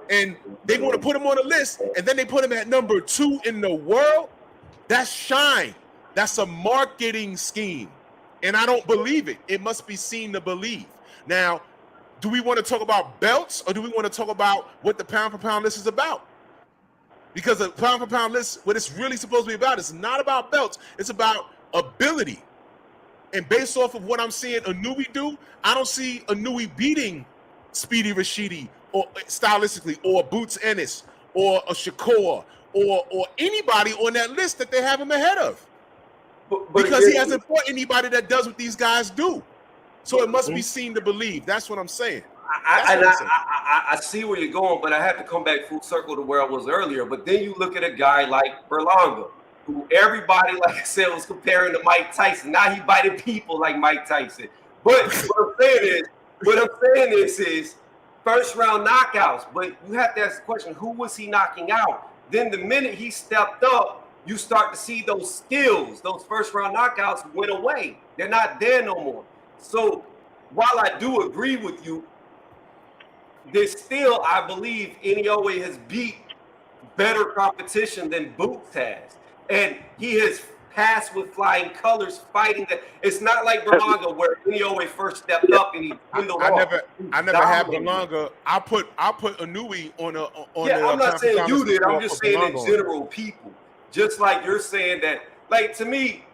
and they want to put him on a list, and then they put him at number 2 in the world. That's shine. That's a marketing scheme. And I don't believe it. It must be seen to believe. Now, do we want to talk about belts, or do we want to talk about what the pound for pound list is about? Because the pound for pound list, what it's really supposed to be about, is not about belts. It's about ability. And based off of what I'm seeing Inoue do, I don't see Inoue beating Speedy Rashidi, or stylistically, or Boots Ennis, or a Shakur, or anybody on that list that they have him ahead of. But because he hasn't fought anybody that does what these guys do. So it must be seen to believe. That's what I'm saying. I see where you're going, but I have to come back full circle to where I was earlier. But then you look at a guy like Berlanga, who everybody, like I said, was comparing to Mike Tyson. Now he biting people like Mike Tyson. But what I'm saying is first round knockouts. But you have to ask the question, who was he knocking out? Then the minute he stepped up, you start to see those skills, those first round knockouts went away. They're not there no more. So while I do agree with you, there's still, I believe, Inoue has beat better competition than Boots has. And he has passed with flying colors fighting that. It's not like Berlanga where Inoue first stepped up and he dwindled off. I never had Berlanga. I put Inoue on I'm not saying you did. I'm just saying in general people. Just like you're saying that, like, to me,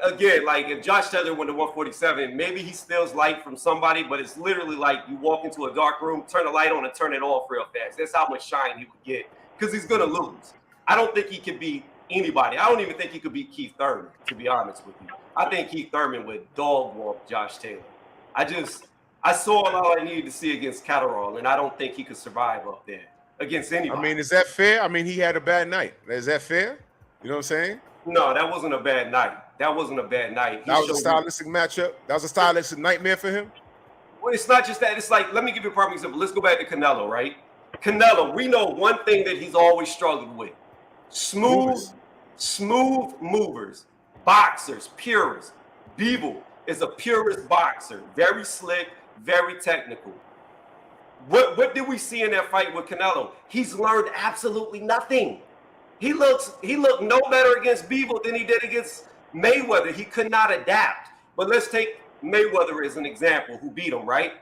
again, like if Josh Taylor went to 147, maybe he steals light from somebody, but it's literally like you walk into a dark room, turn the light on, and turn it off real fast. That's how much shine he would get, because he's going to lose. I don't think he could beat anybody. I don't even think he could beat Keith Thurman, to be honest with you. I think Keith Thurman would dog walk Josh Taylor. I saw all I needed to see against Catterall, and I don't think he could survive up there against anybody. I mean, is that fair? I mean, he had a bad night. Is that fair? You know what I'm saying? No, that wasn't a bad night. That wasn't a bad night. He That was a showed me- stylistic matchup. That was a stylistic nightmare for him. Well, it's not just that. It's like, let me give you a prime example. Let's go back to Canelo, right? Canelo, we know one thing that he's always struggled with. Smooth movers, boxers, purists. Bivol is a purist boxer, very slick, very technical. What did we see in that fight with Canelo? He's learned absolutely nothing. He looked no better against Bivol than he did against Mayweather. He could not adapt. But let's take Mayweather as an example, who beat him, right?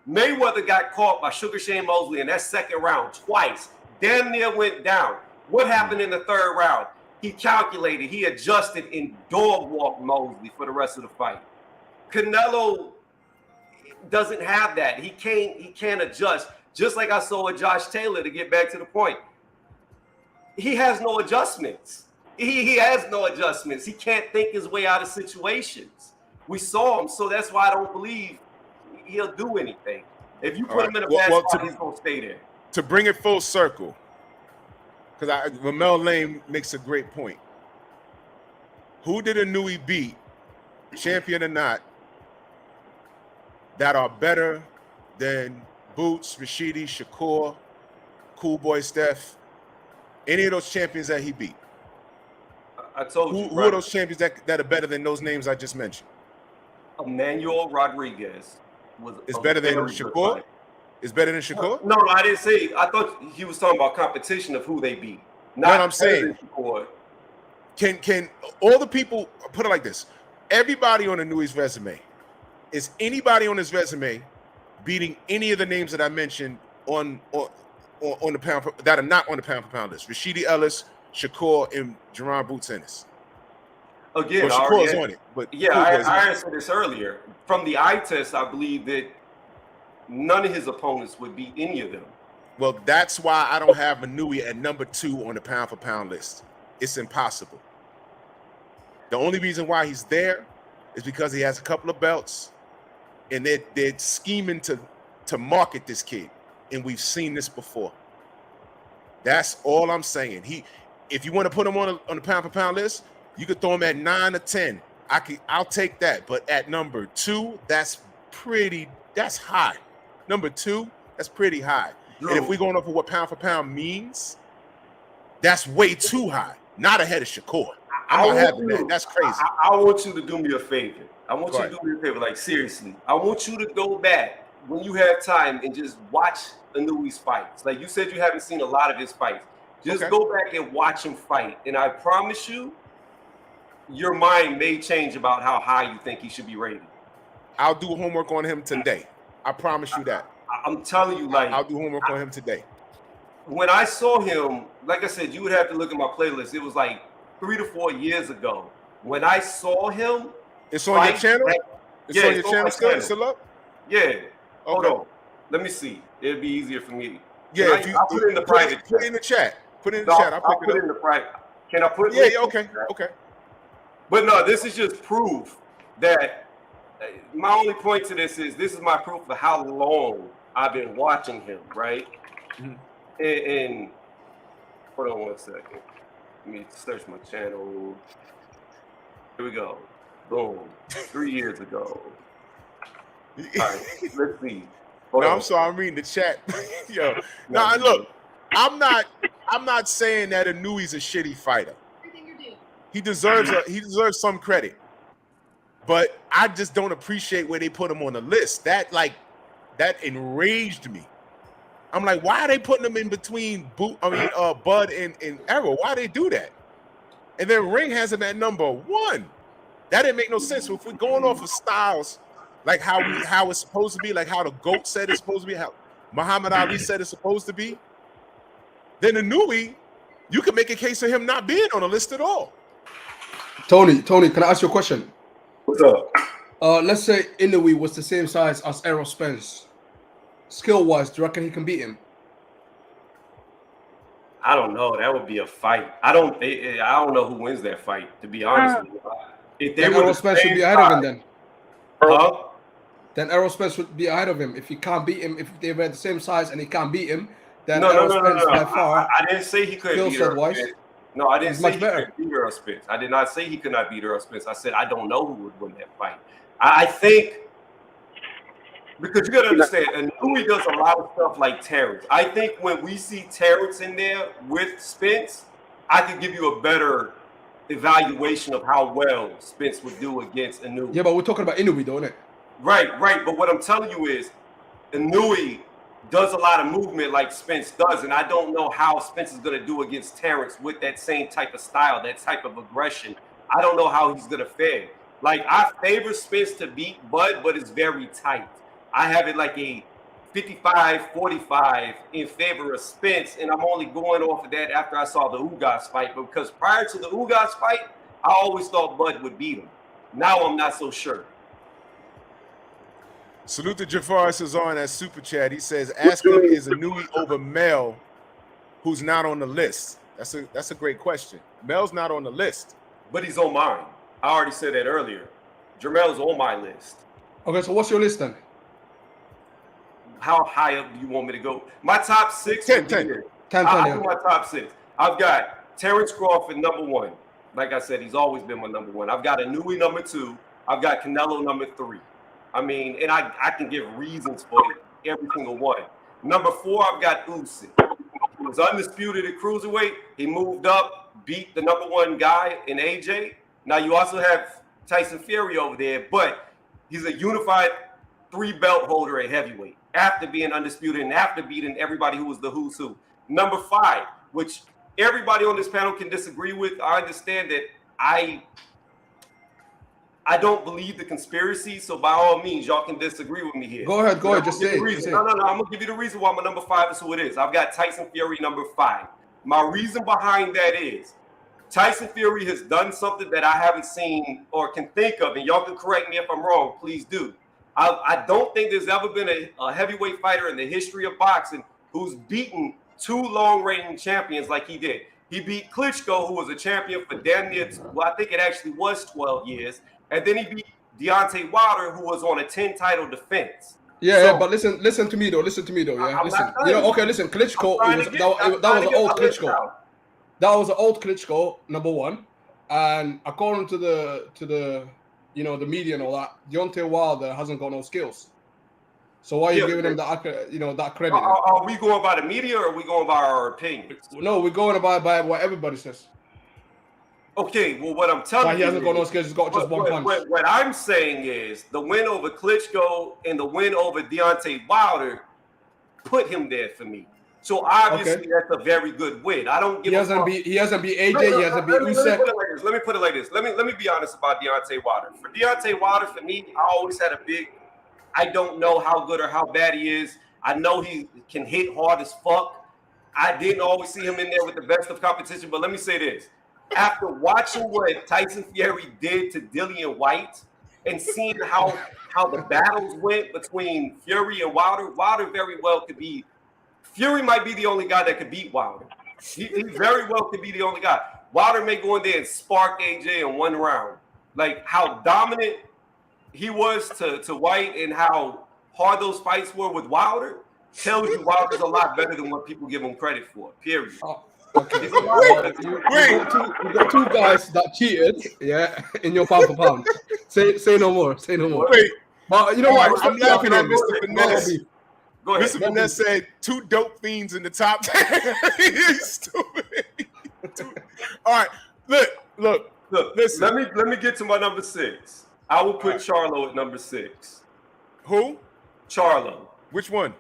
Mayweather got caught by Sugar Shane Mosley in that second round twice. Damn near went down. What happened in the third round? He calculated, he adjusted, and dog walked Mosley for the rest of the fight. Canelo doesn't have that. He can't adjust. Just like I saw with Josh Taylor, to get back to the point. He has no adjustments. He has no adjustments. He can't think his way out of situations. We saw him, so that's why I don't believe he'll do anything. If you put him in a bad spot, he's gonna stay there. To bring it full circle, because Ramel Lane makes a great point. Who did Inoue beat, champion or not, that are better than Boots, Rashidi, Shakur, Cool Boy Steph, any of those champions that he beat? I told you. Who are those champions that are better than those names I just mentioned? Emmanuel Rodriguez is better than Shakur? Is better than Shakur? No, I didn't say. I thought he was talking about competition of who they beat. Not what I'm saying. Can all the people, put it like this, everybody on Inoue's resume, is anybody on his resume beating any of the names that I mentioned on the pound that are not on the pound for pound list? Rashidi Ellis, Shakur, and Jerron Boots Ennis. Again, well, Shakur's on it, but yeah, I answered this earlier. From the eye test, I believe that none of his opponents would beat any of them. Well, that's why I don't have Inoue at number 2 on the pound for pound list. It's impossible. The only reason why he's there is because he has a couple of belts, and they're scheming to market this kid, and we've seen this before. That's all I'm saying. If you want to put him on the pound for pound list, you could throw him at 9 or 10. I'll take that. But at number 2, that's high. Number 2, that's pretty high. Drew. And if we're going off of what pound for pound means, that's way too high. Not ahead of Shakur. I'm not having that. That's crazy. I want you to do me a favor. I want you to do me a favor. Like, seriously. I want you to go back when you have time and just watch Inoue's fights. Like you said, you haven't seen a lot of his fights. Just go back and watch him fight. And I promise you, your mind may change about how high you think he should be rated. I'll do homework on him today. I promise you that. I'm telling you, like, I'll do homework on him today. When I saw him, like I said, you would have to look at my playlist. It was like 3 to 4 years ago. When I saw him, it's on your channel. It's on your channel still. It's still up. Yeah. Okay. Hold on. Let me see. It'd be easier for me. Yeah. I'll put it in the private. Put it in the chat. Put it in the chat. I'll put it in the private. Can I put it? Yeah. Okay. Okay. But no, this is just proof that my only point to this is my proof of how long I've been watching him, right? Mm-hmm. And hold on 1 second. Let me search my channel. Here we go. Boom. 3 years ago. All right, let's see. I'm sorry, I'm reading the chat. Yo, now look, I'm not saying that Inoue's a shitty fighter. He deserves some credit, but I just don't appreciate where they put him on the list. That enraged me. I'm like, why are they putting him in between Bud and Arrow? Why they do that? And then Ring has him at number 1. That didn't make no sense. So if we're going off of styles, like how it's supposed to be, like how the GOAT said it's supposed to be, how Muhammad Ali said it's supposed to be, then Inoue, you can make a case for him not being on the list at all. Tony, can I ask you a question? What's up? Let's say Inoue was the same size as Errol Spence. Skill-wise, do you reckon he can beat him? I don't know. That would be a fight. I don't know who wins that fight, to be honest with you. If they Errol Spence would be ahead of him then. Huh? Then Errol Spence would be ahead of him. If he can't beat him, if they were the same size and he can't beat him, then No, Errol Spence by far. I didn't say he couldn't beat Errol Spence. No, I didn't He's say much he better. couldn't beat Earl Spence. I did not say he could not beat Earl Spence. I said I don't know who would win that fight. I think because you got to understand, and Inoue does a lot of stuff like Terrence. I think when we see Terrence in there with Spence, I can give you a better evaluation of how well Spence would do against Inoue. Yeah, but we're talking about Inoue, don't it? Right. But what I'm telling you is Inoue does a lot of movement like Spence does, and I don't know how Spence is going to do against Terrence with that same type of style, that type of aggression. I don't know how he's going to fare. Like, I favor Spence to beat Bud, but it's very tight. I have it like a 55-45 in favor of Spence, and I'm only going off of that after I saw the Ugas fight, because prior to the Ugas fight, I always thought Bud would beat him. Now I'm not so sure. Salute to Jafar Cezanne as super chat. He says, "Ask him is Inoue over Mel, who's not on the list." That's a great question. Mel's not on the list, but he's on mine. I already said that earlier. Jermel's on my list. Okay, so what's your list then? How high up do you want me to go? My top 6. 10. I'll do my top 6. I've got Terrence Crawford number 1. Like I said, he's always been my number 1. I've got Inoue number 2. I've got Canelo number 3. I mean, and I can give reasons for every single one. Number 4, I've got Usyk. He was undisputed at cruiserweight. He moved up, beat the number 1 guy in AJ. Now you also have Tyson Fury over there, but he's a unified 3-belt holder at heavyweight after being undisputed and after beating everybody who was the who's who. Number 5, which everybody on this panel can disagree with. I understand that I don't believe the conspiracy, so by all means, y'all can disagree with me here. Go ahead, just say it. No, I'm gonna give you the reason why my number 5 is who it is. I've got Tyson Fury number 5. My reason behind that is Tyson Fury has done something that I haven't seen or can think of, and y'all can correct me if I'm wrong, please do. I don't think there's ever been a heavyweight fighter in the history of boxing who's beaten 2 long-reigning champions like he did. He beat Klitschko, who was a champion for damn near, well, I think it actually was 12 years. And then he beat Deontay Wilder, who was on a 10-title defense. Yeah, but listen to me though. Yeah, listen. Listen. Klitschko, that was an old Klitschko. That was an old Klitschko, number 1. And according to the the media and all that, Deontay Wilder hasn't got no skills. So why are you giving him that credit? Are we going by the media or are we going by our opinions? No, we're going by what everybody says. Okay, well, what I'm telling you, he hasn't got no skills. He's got just one punch. What I'm saying is the win over Klitschko and the win over Deontay Wilder put him there for me. So obviously that's a very good win. I don't give. He hasn't beat AJ. He hasn't beat Usyk. Let me put it like this. Let me be honest about Deontay Wilder. For Deontay Wilder, for me, I always had a big. I don't know how good or how bad he is. I know he can hit hard as fuck. I didn't always see him in there with the best of competition. But let me say this. After watching what Tyson Fury did to Dillian White and seeing how the battles went between Fury and Wilder, Wilder very well could be. Fury might be the only guy that could beat Wilder. He very well could be the only guy. Wilder may go in there and spark AJ in 1 round. Like how dominant he was to White and how hard those fights were with Wilder tells you Wilder's a lot better than what people give him credit for. Period. Okay. You got 2 guys that cheated, in your pound for pound. Say no more. Wait, but you know what? I'm laughing at Mr. Finesse. Go ahead. Mr. Finesse said 2 dope fiends in the top 10. He's stupid. All right, look. Listen. Let me get to my number 6. I will put Charlo at number 6. Who? Charlo. Which one?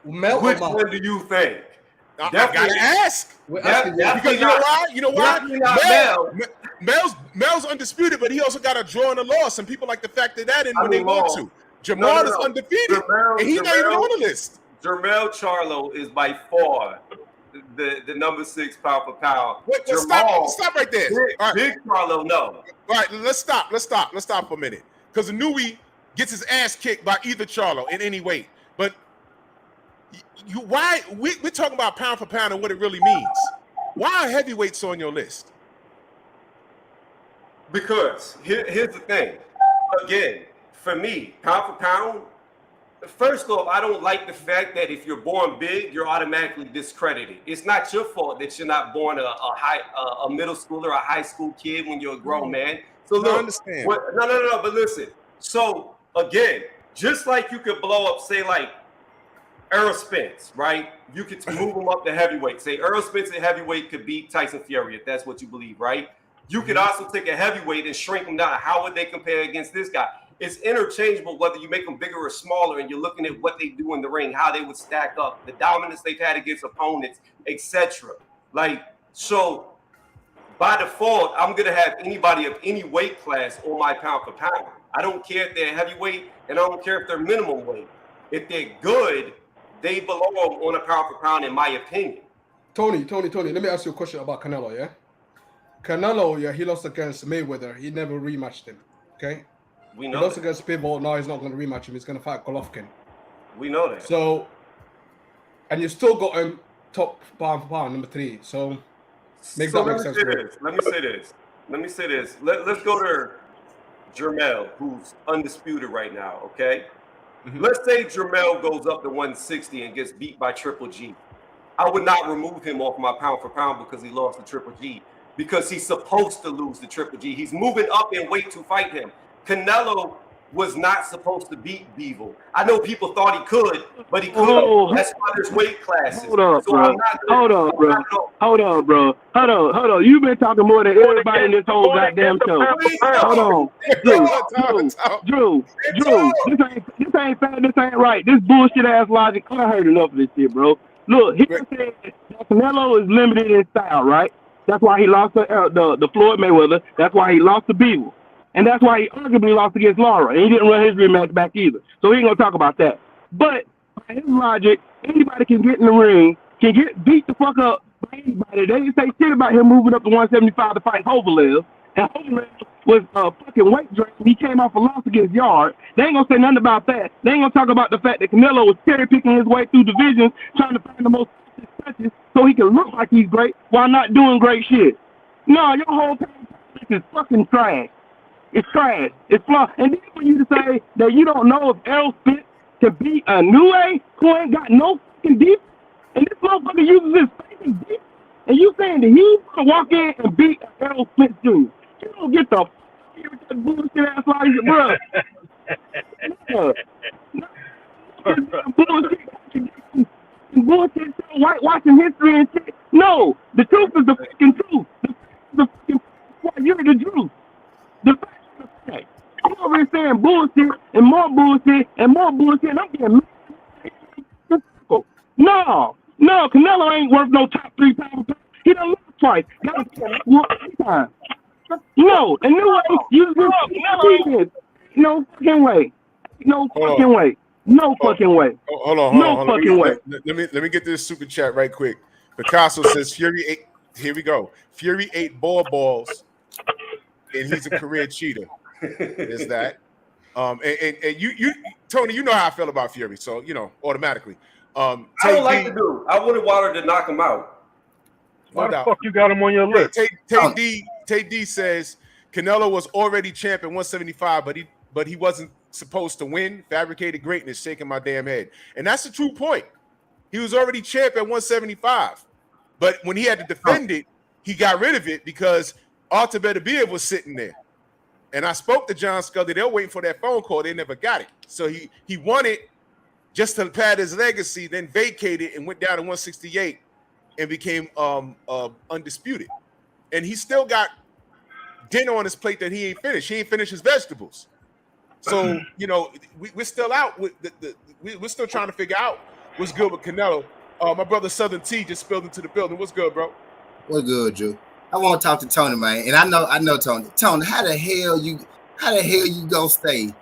Which one do you think? I gotta ask. Because you know why? Mel's undisputed, but he also got a draw and a loss, and people like to factor that in when they want to. Jamal is undefeated, and he's not even on the list. Jermell Charlo is by far the number 6 pound for pound. Stop right there. Big Charlo, no. All right, let's stop for a minute. Because Inoue gets his ass kicked by either Charlo in any weight. But we're talking about pound for pound and what it really means. Why are heavyweights on your list? Because here's the thing. Again, for me, pound for pound, First off, I don't like the fact that if you're born big, you're automatically discredited. It's not your fault that you're not born a middle schooler, a high school kid when you're a grown man. So look, I understand. No, but listen. So again, just like you could blow up, say like Errol Spence, right? You could move him up to heavyweight. Say Errol Spence at heavyweight could beat Tyson Fury if that's what you believe, right? You could also take a heavyweight and shrink him down. How would they compare against this guy? It's interchangeable whether you make them bigger or smaller, and you're looking at what they do in the ring, how they would stack up, the dominance they've had against opponents, etc. Like, so by default, I'm gonna have anybody of any weight class on my pound for pound. I don't care if they're heavyweight, and I don't care if they're minimum weight. If they're good, they belong on a pound for pound, in my opinion. Tony, let me ask you a question about Canelo, yeah? Canelo, yeah, he lost against Mayweather. He never rematched him, okay? We He know lost that. against Pitbull. Now he's not going to rematch him. He's going to fight Golovkin. We know that. So, and you still got him top pound for pound, number 3. So, make So that make sense. Let me say this. Let's go to Jermell, who's undisputed right now, okay? Let's say Jermell goes up to 160 and gets beat by Triple G. I would not remove him off my pound for pound because he lost to Triple G, because he's supposed to lose to Triple G. He's moving up in weight to fight him. Canelo was not supposed to beat Bivol. I know people thought he could, but he couldn't. Oh, That's why there's weight classes. Hold up, So bro. I'm not gonna- Hold up, bro. I'm not gonna- Hold on, bro. Hold on. You've been talking more than everybody in this whole goddamn show. Hold on. Drew. This ain't fair. This ain't right. This bullshit ass logic. I heard enough of this shit, bro. Look, he said that Canelo is limited in style, right? That's why he lost to the Floyd Mayweather. That's why he lost to Bivol. And that's why he arguably lost against Lara. And he didn't run his rematch back either. So he ain't going to talk about that. But by his logic, anybody can get in the ring, can get beat the fuck up by anybody. They didn't say shit about him moving up to 175 to fight Hovalev. And Hovalev was a fucking weight drain. He came off a loss against Yard. They ain't going to say nothing about that. They ain't going to talk about the fact that Canelo was cherry-picking his way through divisions, trying to find the most touches so he can look like he's great while not doing great shit. No, your whole thing is fucking trash. It's trash. It's flawed. And then for you to say that you don't know if Errol Spence can beat Inoue, who ain't got no fucking defense, and this motherfucker uses his fucking defense, and you saying that he's gonna walk in and beat Errol Spence Jr. You don't get the fuck with that bullshit ass logic, bro. Bullshit, whitewashing history and shit. No, the truth is the fucking truth. The fucking you're the truth. The fact is the fact. I'm over here saying bullshit and more bullshit and more bullshit. And I'm getting mad. No, Canelo ain't worth no top 3 pound. He done lost twice. Got one time. No, and no way. You just no fucking way. No fucking way. No fucking way. Hold on. No fucking way. Let me get this super chat right quick. Picasso says Fury ate. Here we go. Fury ate balls, and he's a career cheater. Is that? And you Tony, you know how I feel about Fury, so you know automatically. I don't like the dude. I would have wanted to knock him out. Why the fuck you got him on your list? Tay D says Canelo was already champ at 175, but he wasn't supposed to win. Fabricated greatness, shaking my damn head. And that's the true point. He was already champ at 175. But when he had to defend it, he got rid of it because Artur Beterbiev was sitting there. And I spoke to John Scully. They were waiting for that phone call. They never got it. So he won it just to pad his legacy, then vacated and went down to 168 and became undisputed. And he still got dinner on his plate that he ain't finished. He ain't finished his vegetables. So, you know, we're still out with we're still trying to figure out what's good with Canelo. My brother Southern T just spilled into the building. What's good, bro? What's good, Drew? I want to talk to Tony, man. And I know Tony. Tony, how the hell you gonna stay?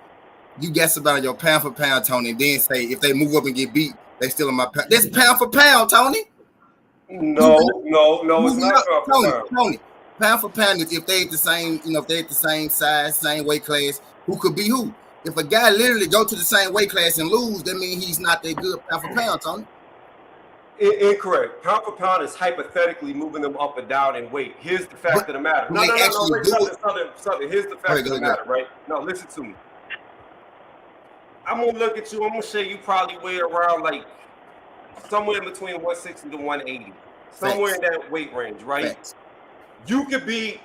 You guess about your pound for pound, Tony, and then say if they move up and get beat, they still in my pound. That's pound for pound, Tony. No, it's not pound for pound. Tony, pound for pound is if they at the same, if they at the same size, same weight class, who could be who? If a guy literally go to the same weight class and lose, that means he's not that good pound for pound, Tony. Incorrect. Pound for pound is hypothetically moving them up and down in weight. Here's the fact of the matter. No. Wait, something. Here's the fact of the matter, right? No, listen to me. I'm gonna look at you. I'm gonna say you probably weigh around like somewhere in between 160 to 180, somewhere in that weight range, right? Facts. You could be.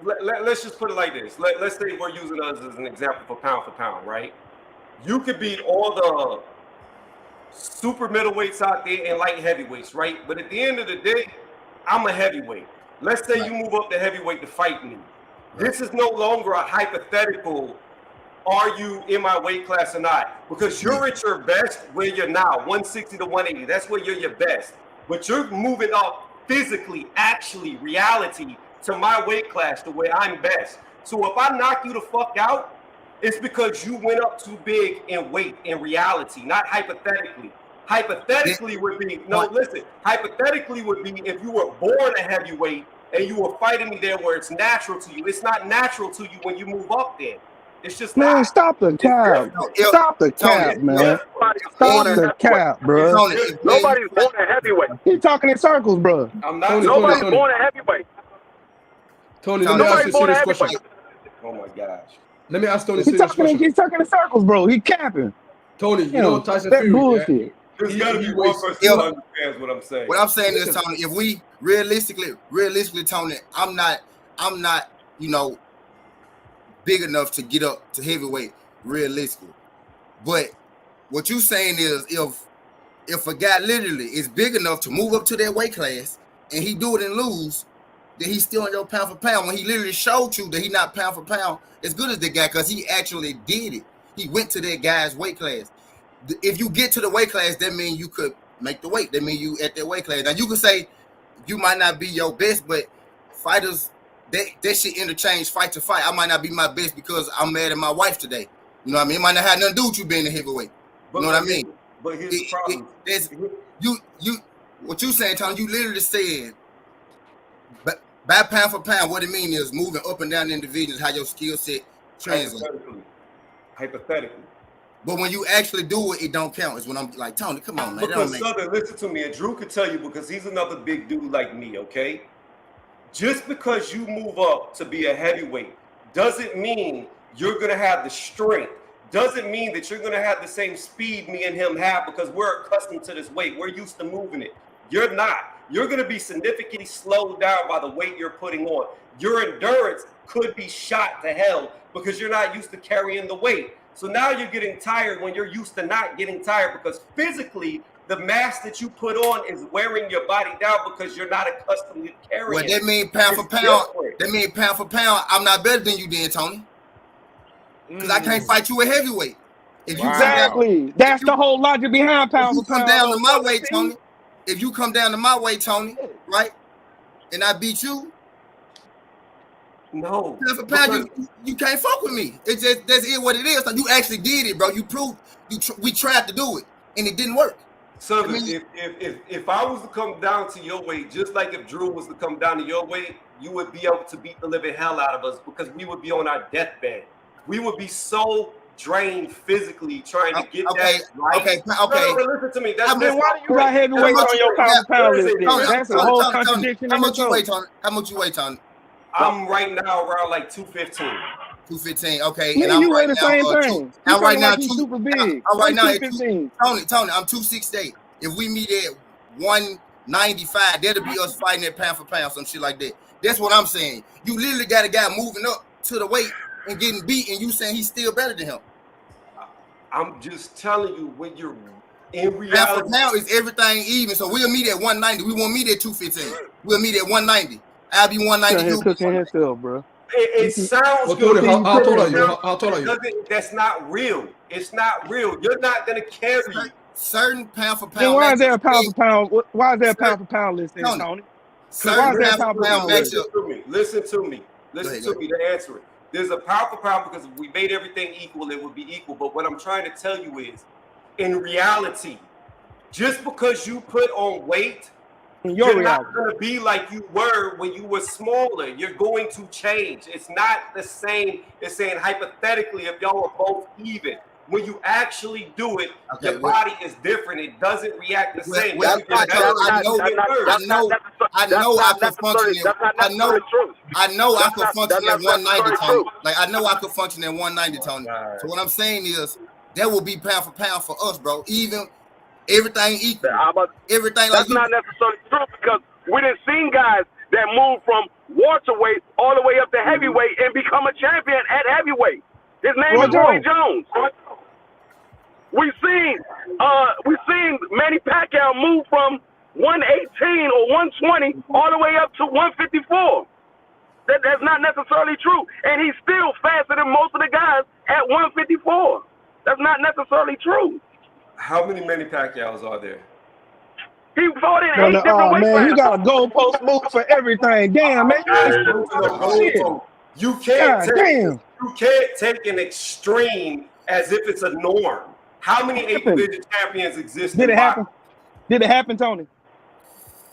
Let's just put it like this. Let's say we're using us as an example for pound, right? You could be all the super middleweights out there and light heavyweights, right? But at the end of the day, I'm a heavyweight. Let's say you move up to heavyweight to fight me. This is no longer a hypothetical, are you in my weight class or not? Because you're at your best where you're now, 160 to 180. That's where you're your best. But you're moving up physically, actually, reality, to my weight class, the way I'm best. So if I knock you the fuck out, it's because you went up too big in weight, in reality, not hypothetically. Hypothetically would be, hypothetically would be if you were born a heavyweight and you were fighting me there where it's natural to you. It's not natural to you when you move up there. It's just Man, not. stop the cap. Stop the cap, man. Stop the cap, bro. Nobody's born a heavyweight. He's talking in circles, bro. I'm not. Nobody's born a heavyweight. Tony, let me ask you a serious question. Oh my gosh. Let me ask Tony a He's serious talking question. in circles, bro. He capping. Tony, you know Tyson that Fury, bullshit. yeah? There's He- got to he be one weighs- person who understands what I'm saying. What I'm saying is, Tony, if we realistically, Tony, I'm not, big enough to get up to heavyweight realistically. But what you saying is, if a guy literally is big enough to move up to that weight class and he do it and lose, then he's still in your pound for pound. When he literally showed you that he's not pound for pound as good as the guy, because he actually did it. He went to that guy's weight class. If you get to the weight class, that means you could make the weight. That means you at that weight class. Now you can say you might not be your best, but fighters, that shit interchange fight to fight. I might not be my best because I'm mad at my wife today. You know what I mean? It might not have nothing to do with you being a heavyweight. You know what I mean? But here's the problem. What you saying, Tony, you literally said, but by pound for pound, what it means is moving up and down in divisions, how your skill set translates. Hypothetically. But when you actually do it, it don't count. It's when I'm like, Tony, come on, man. Because Southern, listen to me, and Drew could tell you because he's another big dude like me, okay? Just because you move up to be a heavyweight doesn't mean you're going to have the strength. Doesn't mean that you're going to have the same speed me and him have because we're accustomed to this weight. We're used to moving it. You're not. You're going to be significantly slowed down by the weight you're putting on. Your endurance could be shot to hell because you're not used to carrying the weight. So now you're getting tired when you're used to not getting tired because physically the mass that you put on is wearing your body down because you're not accustomed to carrying. Well, that means pound for pound. That means pound for pound. I'm not better than you, then, Tony. Because I can't fight you at heavyweight. If you Exactly. That's the whole logic behind pound for pound. come down to my weight, Tony. If you come down to my weight, Tony, right, and I beat you, no, pound for pound, you can't fuck with me. It's just that's it. What it is. Like, you actually did it, bro. You proved we tried to do it, and it didn't work. So I mean, if I was to come down to your weight, just like if Drew was to come down to your weight, you would be able to beat the living hell out of us because we would be on our deathbed. We would be so drained physically trying to get that right. Okay. No, listen to me. That's why do you got heavyweights on your pound for pound list? That's a whole contradiction. How much you weigh, Tony? How much you weigh, Tony? I'm right now around like 215. 215. Okay. Me And and I'm you right weigh the now, same thing. I'm right now super big. I'm right now at 215. Tony, I'm 268. If we meet at 195, that'll be us fighting at pound for pound, some shit like that. That's what I'm saying. You literally got a guy moving up to the weight and getting beat, and you saying he's still better than him. I'm just telling you, when you're in Pound reality, for pound is everything even. So we'll meet at 190. We won't meet at 215. We'll meet at 190. I'll be 190. He's cooking himself, bro. it sounds good. How tall are you? How tall are you? That's not real. It's not real. You're not gonna carry certain pound for pound. Then why is there a pound for pound? Why is there a pound for pound list, Tony? Why is there a pound for pound list? Listen to me. To answer it. There's a pound for pound because if we made everything equal, it would be equal. But what I'm trying to tell you is, in reality, just because you put on weight, you're not going to be like you were when you were smaller. You're going to change. It's not the same. It's saying hypothetically, if y'all were both even, when you actually do it, Okay, your body is different. It doesn't react the Well, same. well, That's I know I could function in. I know I could function at 190, Tony. Like I know I could function at 190, Tony. So what I'm saying is that will be pound for pound for us, bro. Even everything equal. Everything like That's not necessarily true because we done seen guys that move from welterweight all the way up to heavyweight and become a champion at heavyweight. His name is Roy Jones. We seen Manny Pacquiao move from 118 or 120 all the way up to 154. That's not necessarily true, and he's still faster than most of the guys at 154. That's not necessarily true. How many Manny Pacquiaos are there? He fought in 8 different weight classes. You got a goalpost move for everything. Damn, man. You can't take an extreme as if it's a norm. How many 8-division champions exist? Did it happen? Did it happen, Tony?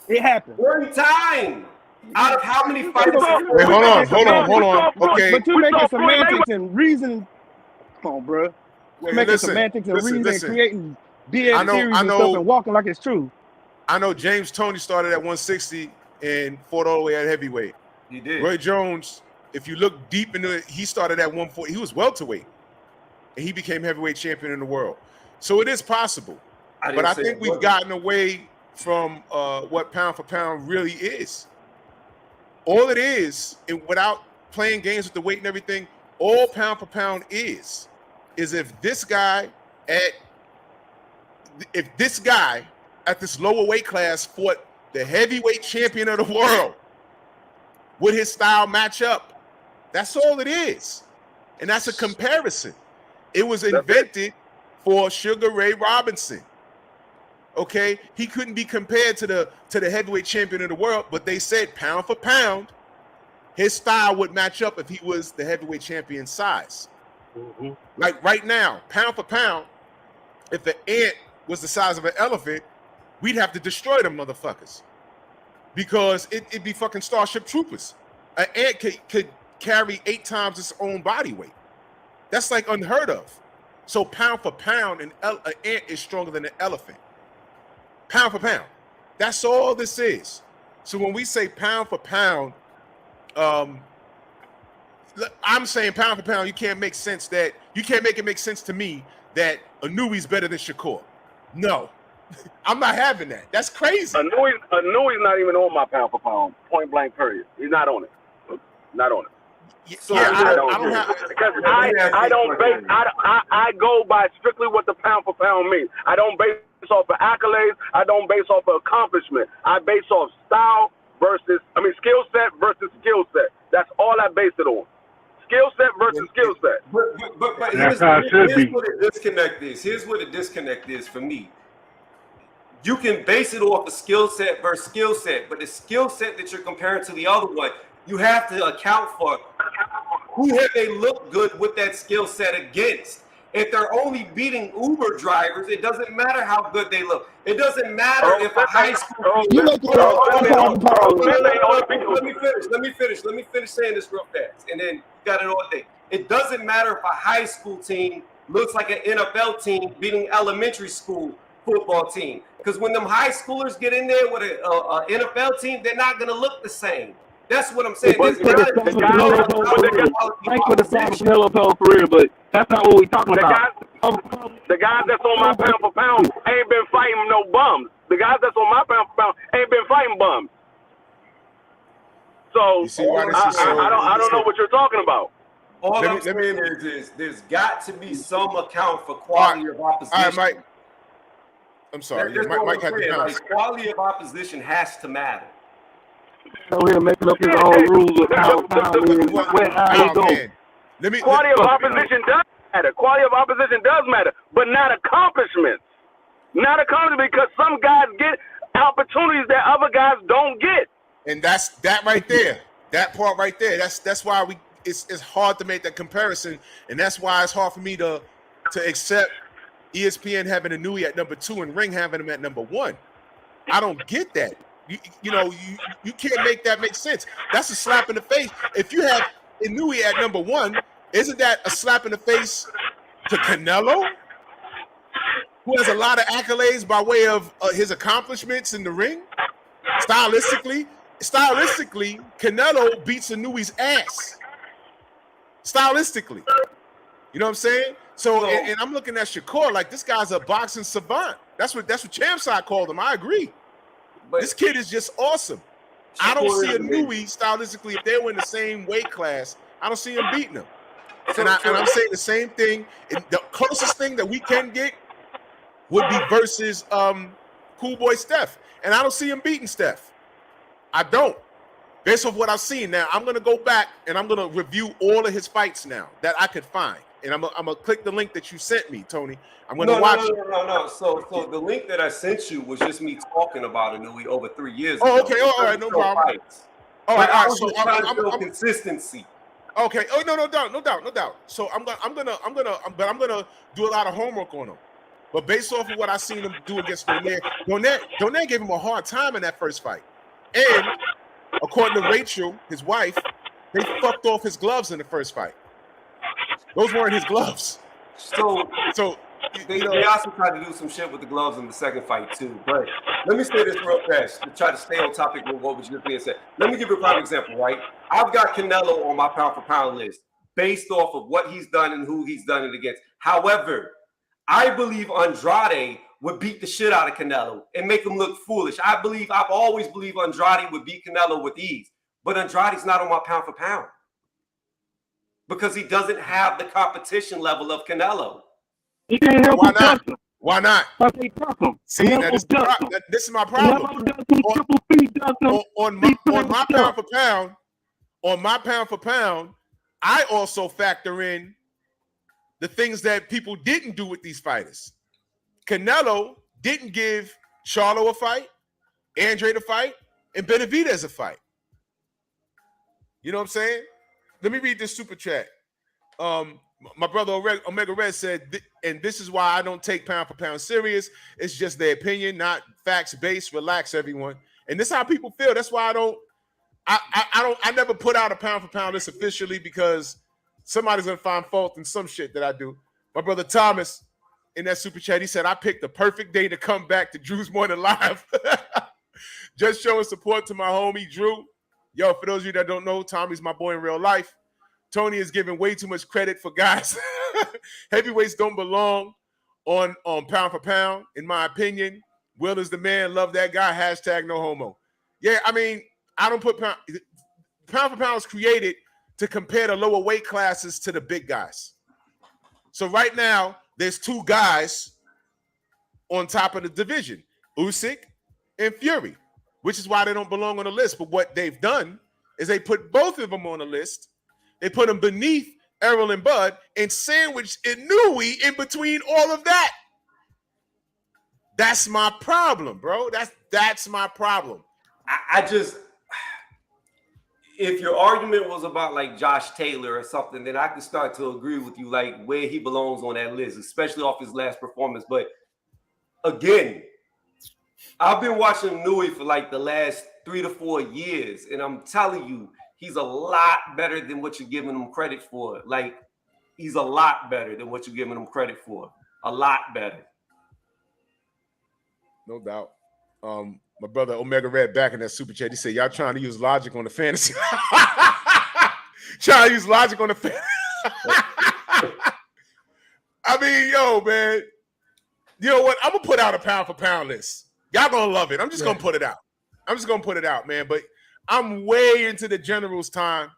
It happened. One time. Out of how many fights? Wait, hold on. Okay. But you're making semantics and reasoning. Come on, bro. You're making semantics and reasoning and creating BS theories and stuff and walking like it's true. I know James Toney started at 160 and fought all the way at heavyweight. He did. Roy Jones, if you look deep into it, he started at 140. He was welterweight, and he became heavyweight champion in the world. So it is possible. But I think we've gotten away from what pound for pound really is. All it is, and without playing games with the weight and everything, all pound for pound is if this guy at this lower weight class fought the heavyweight champion of the world, would his style match up? That's all it is. And that's a comparison. It was invented for Sugar Ray Robinson. Okay, he couldn't be compared to the heavyweight champion of the world, but they said pound for pound, his style would match up if he was the heavyweight champion size. Mm-hmm. Like right now, pound for pound, if the ant was the size of an elephant, we'd have to destroy them motherfuckers because it'd be fucking Starship Troopers. An ant could carry 8 times its own body weight. That's like unheard of. So pound for pound, an ant is stronger than an elephant. Pound for pound. That's all this is. So when we say pound for pound, I'm saying pound for pound, you can't make it make sense to me that Inoue's better than Shakur. No. I'm not having that. That's crazy. Inoue's not even on my pound for pound, point blank period. He's not on it. Not on it. So I go by strictly what the pound for pound means. I don't base off of accolades. I don't base off of accomplishment. I base off skill set versus skill set. That's all I base it on. Skill set versus skill set. But here's what the disconnect is. Here's what the disconnect is for me. You can base it off of skill set versus skill set, but the skill set that you're comparing to the other one, you have to account for who have they looked good with that skill set against. If they're only beating Uber drivers, it doesn't matter how good they look. It doesn't matter if a high school. Let me finish saying this real fast, and then you got it all day. It doesn't matter if a high school team looks like an NFL team beating elementary school football team, because when them high schoolers get in there with an NFL team, they're not going to look the same. That's what I'm saying. Thanks for the pillow toe for real, but that's not what we talking about. The guys that's on my pound for pound ain't been fighting no bums. The guys that's on my pound for pound ain't been fighting bums. So I don't know what you're talking about. All I'm saying is there's got to be some account for quality of opposition. All right, Mike. I'm sorry. Mike had to bounce. Quality of opposition has to matter. So here making up his own rules of how he goes. Quality of opposition does matter. Quality of opposition does matter, but not accomplishments. Not accomplishments, because some guys get opportunities that other guys don't get. And that's that right there. That part right there. That's why it's hard to make that comparison, and that's why it's hard for me to accept ESPN having Inoue at number 2 and Ring having him at number 1. I don't get that. You can't make that make sense. That's a slap in the face. If you have Inoue at number 1, isn't that a slap in the face to Canelo, who has a lot of accolades by way of his accomplishments in the ring. Stylistically, Canelo beats Inoue's ass. Stylistically, you know what I'm saying? So, and I'm looking at Shakur like this guy's a boxing savant. That's what Champside called him. I agree. But this kid is just awesome. Shakur, I don't see Inoue stylistically, if they were in the same weight class, I don't see him beating him. And I'm saying the same thing. The closest thing that we can get would be versus Cool Boy Steph. And I don't see him beating Steph. I don't. Based off what I've seen. Now, I'm going to go back and I'm going to review all of his fights now that I could find. And I'm going to click the link that you sent me, Tony. I'm going to watch it. No. So the link that I sent you was just me talking about Inoue over 3 years ago. Okay. All right. No problem. All right. So I'm consistency. Okay. Oh, no doubt. So I'm gonna do a lot of homework on him. But based off of what I seen him do against Donaire gave him a hard time in that first fight. And according to Rachel, his wife, they fucked off his gloves in the first fight. Those weren't his gloves. So they also tried to do some shit with the gloves in the second fight too. But let me say this real fast to try to stay on topic with what was just being said. Let me give you a prime example, right? I've got Canelo on my pound for pound list based off of what he's done and who he's done it against. However, I believe Andrade would beat the shit out of Canelo and make him look foolish. I've always believed Andrade would beat Canelo with ease, but Andrade's not on my pound for pound because he doesn't have the competition level of Canelo. Why not? Why not? See, this is my problem. On my pound for pound, I also factor in the things that people didn't do with these fighters. Canelo didn't give Charlo a fight, Andrade a fight, and Benavidez a fight. You know what I'm saying? Let me read this super chat. My brother Omega Red said, and this is why I don't take pound for pound serious. It's just their opinion, not facts based. Relax, everyone. And this is how people feel. That's why I never put out a pound for pound list officially because somebody's gonna find fault in some shit that I do. My brother Thomas in that super chat, he said, I picked the perfect day to come back to Drew's Morning Live. Just showing support to my homie Drew. Yo, for those of you that don't know, Tommy's my boy in real life. Tony is giving way too much credit for guys. Heavyweights don't belong on pound for pound, in my opinion. Will is the man. Love that guy. # no homo. Yeah, I mean, I don't put pound for pound is created to compare the lower weight classes to the big guys. So right now, there's two guys on top of the division, Usyk and Fury, which is why they don't belong on the list. But what they've done is they put both of them on the list. They put them beneath Errol and Bud and sandwiched Inoue in between all of that. That's my problem, bro. That's my problem. I just, if your argument was about like Josh Taylor or something, then I could start to agree with you, like where he belongs on that list, especially off his last performance. But again, I've been watching Inoue for like the last 3 to 4 years, and I'm telling you, he's a lot better than what you're giving him credit for. Like, he's a lot better than what you're giving him credit for. A lot better. No doubt. My brother Omega Red back in that super chat. He said, y'all trying to use logic on the fantasy. Trying to use logic on the fantasy. I mean, yo, man. You know what? I'm going to put out a pound for pound list. Y'all going to love it. I'm just going to put it out. Man. But I'm way into the general's time.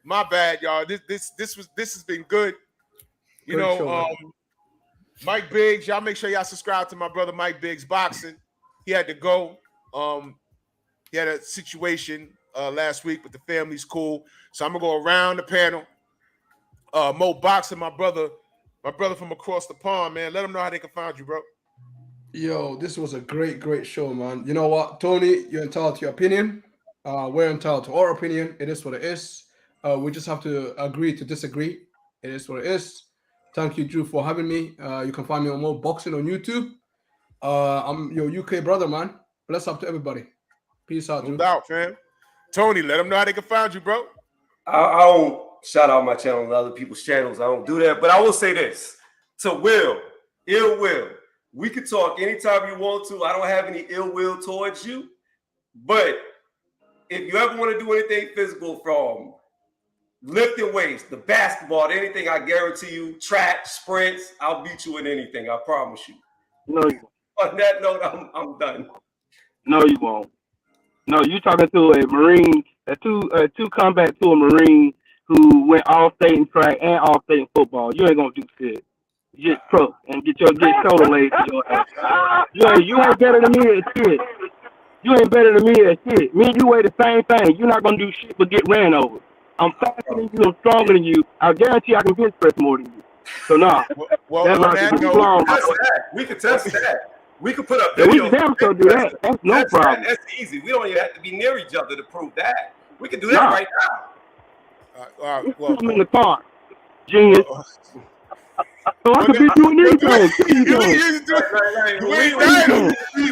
My bad, y'all. This has been good. You know, show, Mike Biggs, y'all make sure y'all subscribe to my brother Mike Biggs Boxing. He had to go. He had a situation last week, but the family's cool. So I'm gonna go around the panel. Mo Boxing, my brother from across the pond, man. Let them know how they can find you, bro. Yo, this was a great show, man. You know what, Tony? You're entitled to your opinion. We're entitled to our opinion. It is what it is. We just have to agree to disagree. It is what it is. Thank you, Drew, for having me. You can find me on Mo Boxing on YouTube. I'm your UK brother, man. Bless up to everybody. Peace out, Drew. No doubt, fam. Tony, let them know how they can find you, bro. I don't shout out my channel and other people's channels. I don't do that. But I will say this to Will, ill will. We could talk anytime you want to. I don't have any ill will towards you. But if you ever want to do anything physical, from lifting weights, the basketball, anything, I guarantee you, track, sprints, I'll beat you in anything. I promise you. No, you won't. On that note, I'm done. No, you won't. No, you talking to a Marine, a two combat to a Marine who went all state in track and all state in football. You ain't gonna do shit. You just pro and get shoulder blades to your ass. You ain't better than me at shit. You ain't better than me at shit. Me and you weigh the same thing. You're not gonna do shit but get ran over. I'm faster than you. I'm stronger than you. I guarantee I can bench press more than you. So nah. Well, that's we can test that. We can put up videos. Yeah, we can damn sure do that. That's no problem. That's easy. We don't even have to be near each other to prove that. We can do that right now. Well, I'm in the car. Genius. So I can beat you in anything.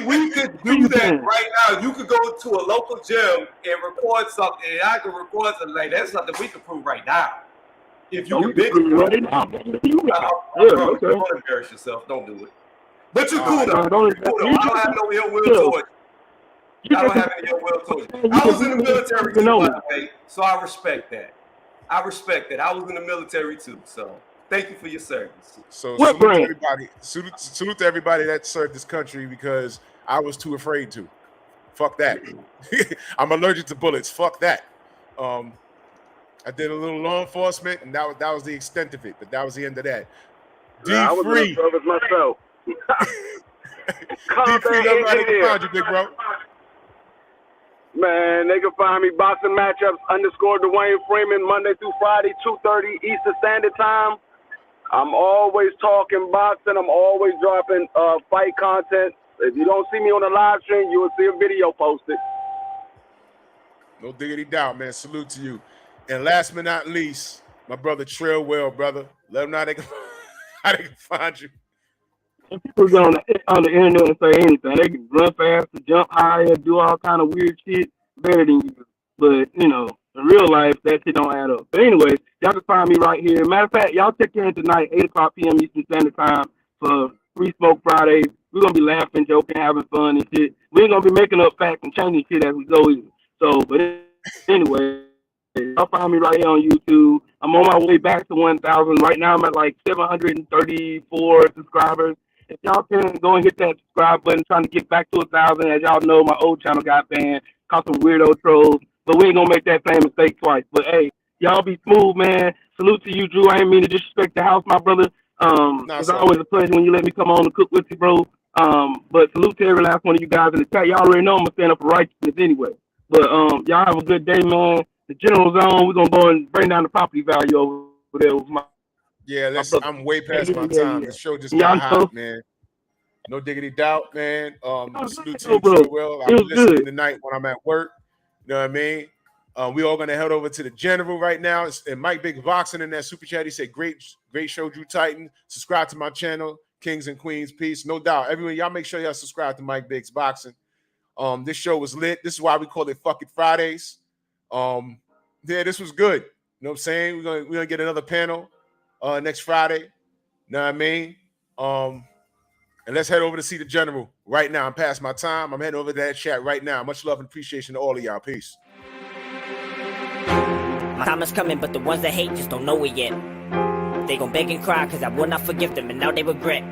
We could do that right now. You could go to a local gym and record something, and I can record something like that. That's something we can prove right now. If you can bitch right now, don't embarrass yourself. Don't do it. But you're cool though. I don't have no ill will towards you. I don't have any ill will towards you. I was in the military too, by the way, so I respect that. I respect that. I was in the military too, so thank you for your service. So salute to everybody. Salute to everybody that served this country, because I was too afraid to. Fuck that. I'm allergic to bullets. Fuck that. I did a little law enforcement, and that was the extent of it. But that was the end of that. I was in the service myself. Big bro. Man, they can find me boxing matchups _Dwayne Freeman Monday through Friday, 2:30 Eastern Standard Time. I'm always talking boxing. I'm always dropping fight content. If you don't see me on the live stream, you will see a video posted. No diggity doubt, man. Salute to you. And last but not least, my brother Trail Well, brother. Let them know how they can find you. And people go on the internet and say anything. They can run faster, jump higher, do all kind of weird shit better than you. But, you know, in real life, that shit don't add up. But anyway, y'all can find me right here. Matter of fact, y'all check in tonight, 8 o'clock p.m. Eastern Standard Time for Free Smoke Friday. We're going to be laughing, joking, having fun and shit. We ain't going to be making up facts and changing shit as we go either. So, but anyway, y'all find me right here on YouTube. I'm on my way back to 1,000. Right now, I'm at like 734 subscribers. If y'all can go and hit that subscribe button, trying to get back to 1,000. As y'all know, my old channel got banned, caught some weirdo trolls. But we ain't gonna make that same mistake twice. But hey, y'all be smooth, man. Salute to you, Drew. I ain't mean to disrespect the house, my brother. It's always a pleasure when you let me come on and cook with you, bro. But salute to every last one of you guys in the chat. Y'all already know I'm gonna stand up for righteousness anyway. But y'all have a good day, man. The general zone, we're gonna go and bring down the property value over there with my. Yeah, I'm way past my time. The show just got hot, man. No diggity doubt, man. Salute to you, well. I'm listening tonight when I'm at work. You know what I mean? We all gonna head over to the general right now. And Mike Big Boxing in that super chat. He said, "Great show, Drew Titan. Subscribe to my channel, Kings and Queens. Peace." No doubt. Everyone, y'all make sure y'all subscribe to Mike Big's Boxing. This show was lit. This is why we call it Fuck It Fridays. Yeah, this was good. You know what I'm saying? We're gonna get another panel next Friday. You know what I mean? And let's head over to see the general right now. I'm past my time. I'm heading over to that chat right now. Much love and appreciation to all of y'all. Peace. My time is coming, but the ones that hate just don't know it yet. They gon' beg and cry, cause I will not forgive them, and now they regret.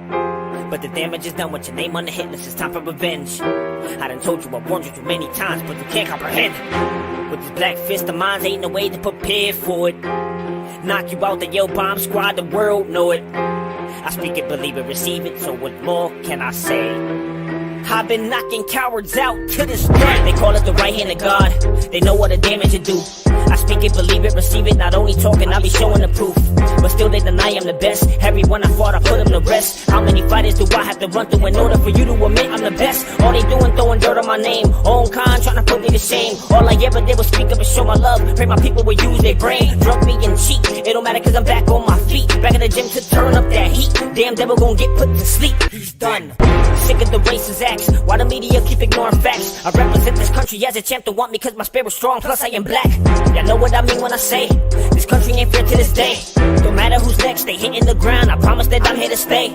But the damage is done with your name on the hit list. It's time for revenge. I done told you, I warned you too many times, but you can't comprehend. With this black fist of mine, ain't no way to prepare for it. Knock you out the Yo Bomb Squad, the world know it. I speak it, believe it, receive it, so what more can I say? I've been knocking cowards out to this day. They call it the right hand of God. They know what the damage it do. I speak it, believe it, receive it. Not only talking, I'll be showing the proof. But still they deny I'm the best. Everyone I fought, I put them to rest. How many fighters do I have to run through in order for you to admit I'm the best? All they doing, throwing dirt on my name. Own kind, trying to put me to shame. All I ever did was speak up and show my love. Pray my people will use their brain. Drug me and cheat. It don't matter cause I'm back on my feet. Back in the gym to turn up that heat. Damn devil gon' get put to sleep. He's done. Sick of the racist act. wax. Why the media keep ignoring facts? I represent this country as a champ. Don't want me cause my spirit's strong, plus I am black. Y'all know what I mean when I say this country ain't fair to this day. Don't matter who's next, they hitting the ground. I promise that I'm here to stay.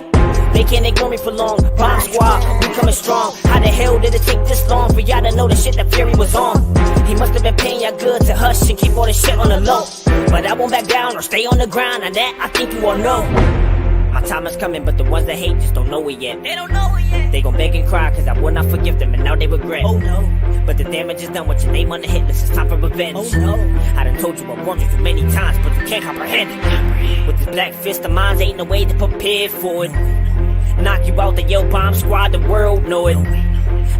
They can't ignore me for long. Bomb squad, we coming strong. How the hell did it take this long for y'all to know the shit that Fury was on? He must have been paying y'all good to hush and keep all this shit on the low. But I won't back down or stay on the ground, and that I think you all know. My time is coming, but the ones that hate just don't know it yet. They don't know it yet. They gon' beg and cry, cause I will not forgive them, and now they regret. Oh no. But the damage is done with your name on the hit list, it's time for revenge. Oh no. I done told you I warned you too many times, but you can't comprehend. With this black fist of mine, ain't no way to prepare for it. Knock you out the Yo Bomb Squad, the world know it.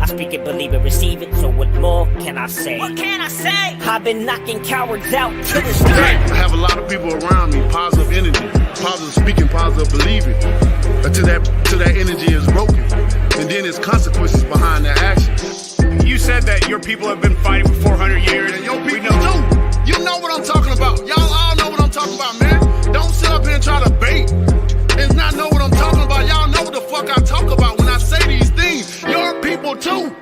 I speak it, believe it, receive it, so what more can I say? What can I say? I've been knocking cowards out to the street. I have a lot of people around me, positive energy, positive speaking, positive believing. Until that energy is broken, and then there's consequences behind their actions. You said that your people have been fighting for 400 years. Yeah, your people do. You know what I'm talking about. Y'all all know what I'm talking about, man. Don't sit up here and try to bait and not know what I'm talking about. Y'all know what the fuck I talk about when I say these things. Your people too.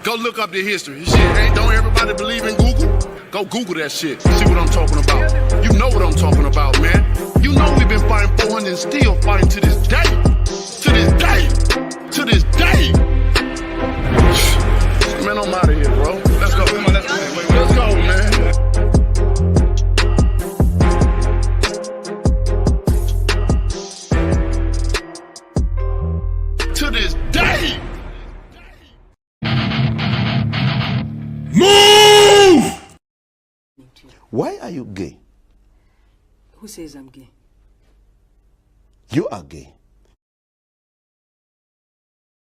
Go look up the history. Shit, hey, don't everybody believe in Google? Go Google that shit. See what I'm talking about. You know what I'm talking about, man. You know we've been fighting 400 and still fighting to this day. To this day. To this day. Man, I'm out of here, bro. Let's go. Come on, let's go, man. To this day. Move! Why are you gay? Who says I'm gay? You are gay.